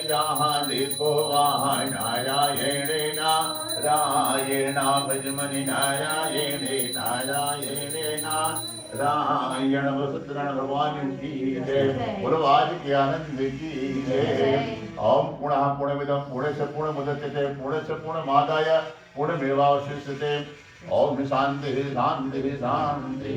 जहाँ देखो वहाँ नारायण नारायण भजमन नारायण नारायण नारायण वसुंधरा भगवान की जय बोलो आज के आनंद की जय ओम पुनः पूर्णमिदं पूर्णस्य पूर्णमुदच्यते पूर्णस्य पूर्णमादाय पूर्णमेवावशिष्यते ओम शांति शांति शांति।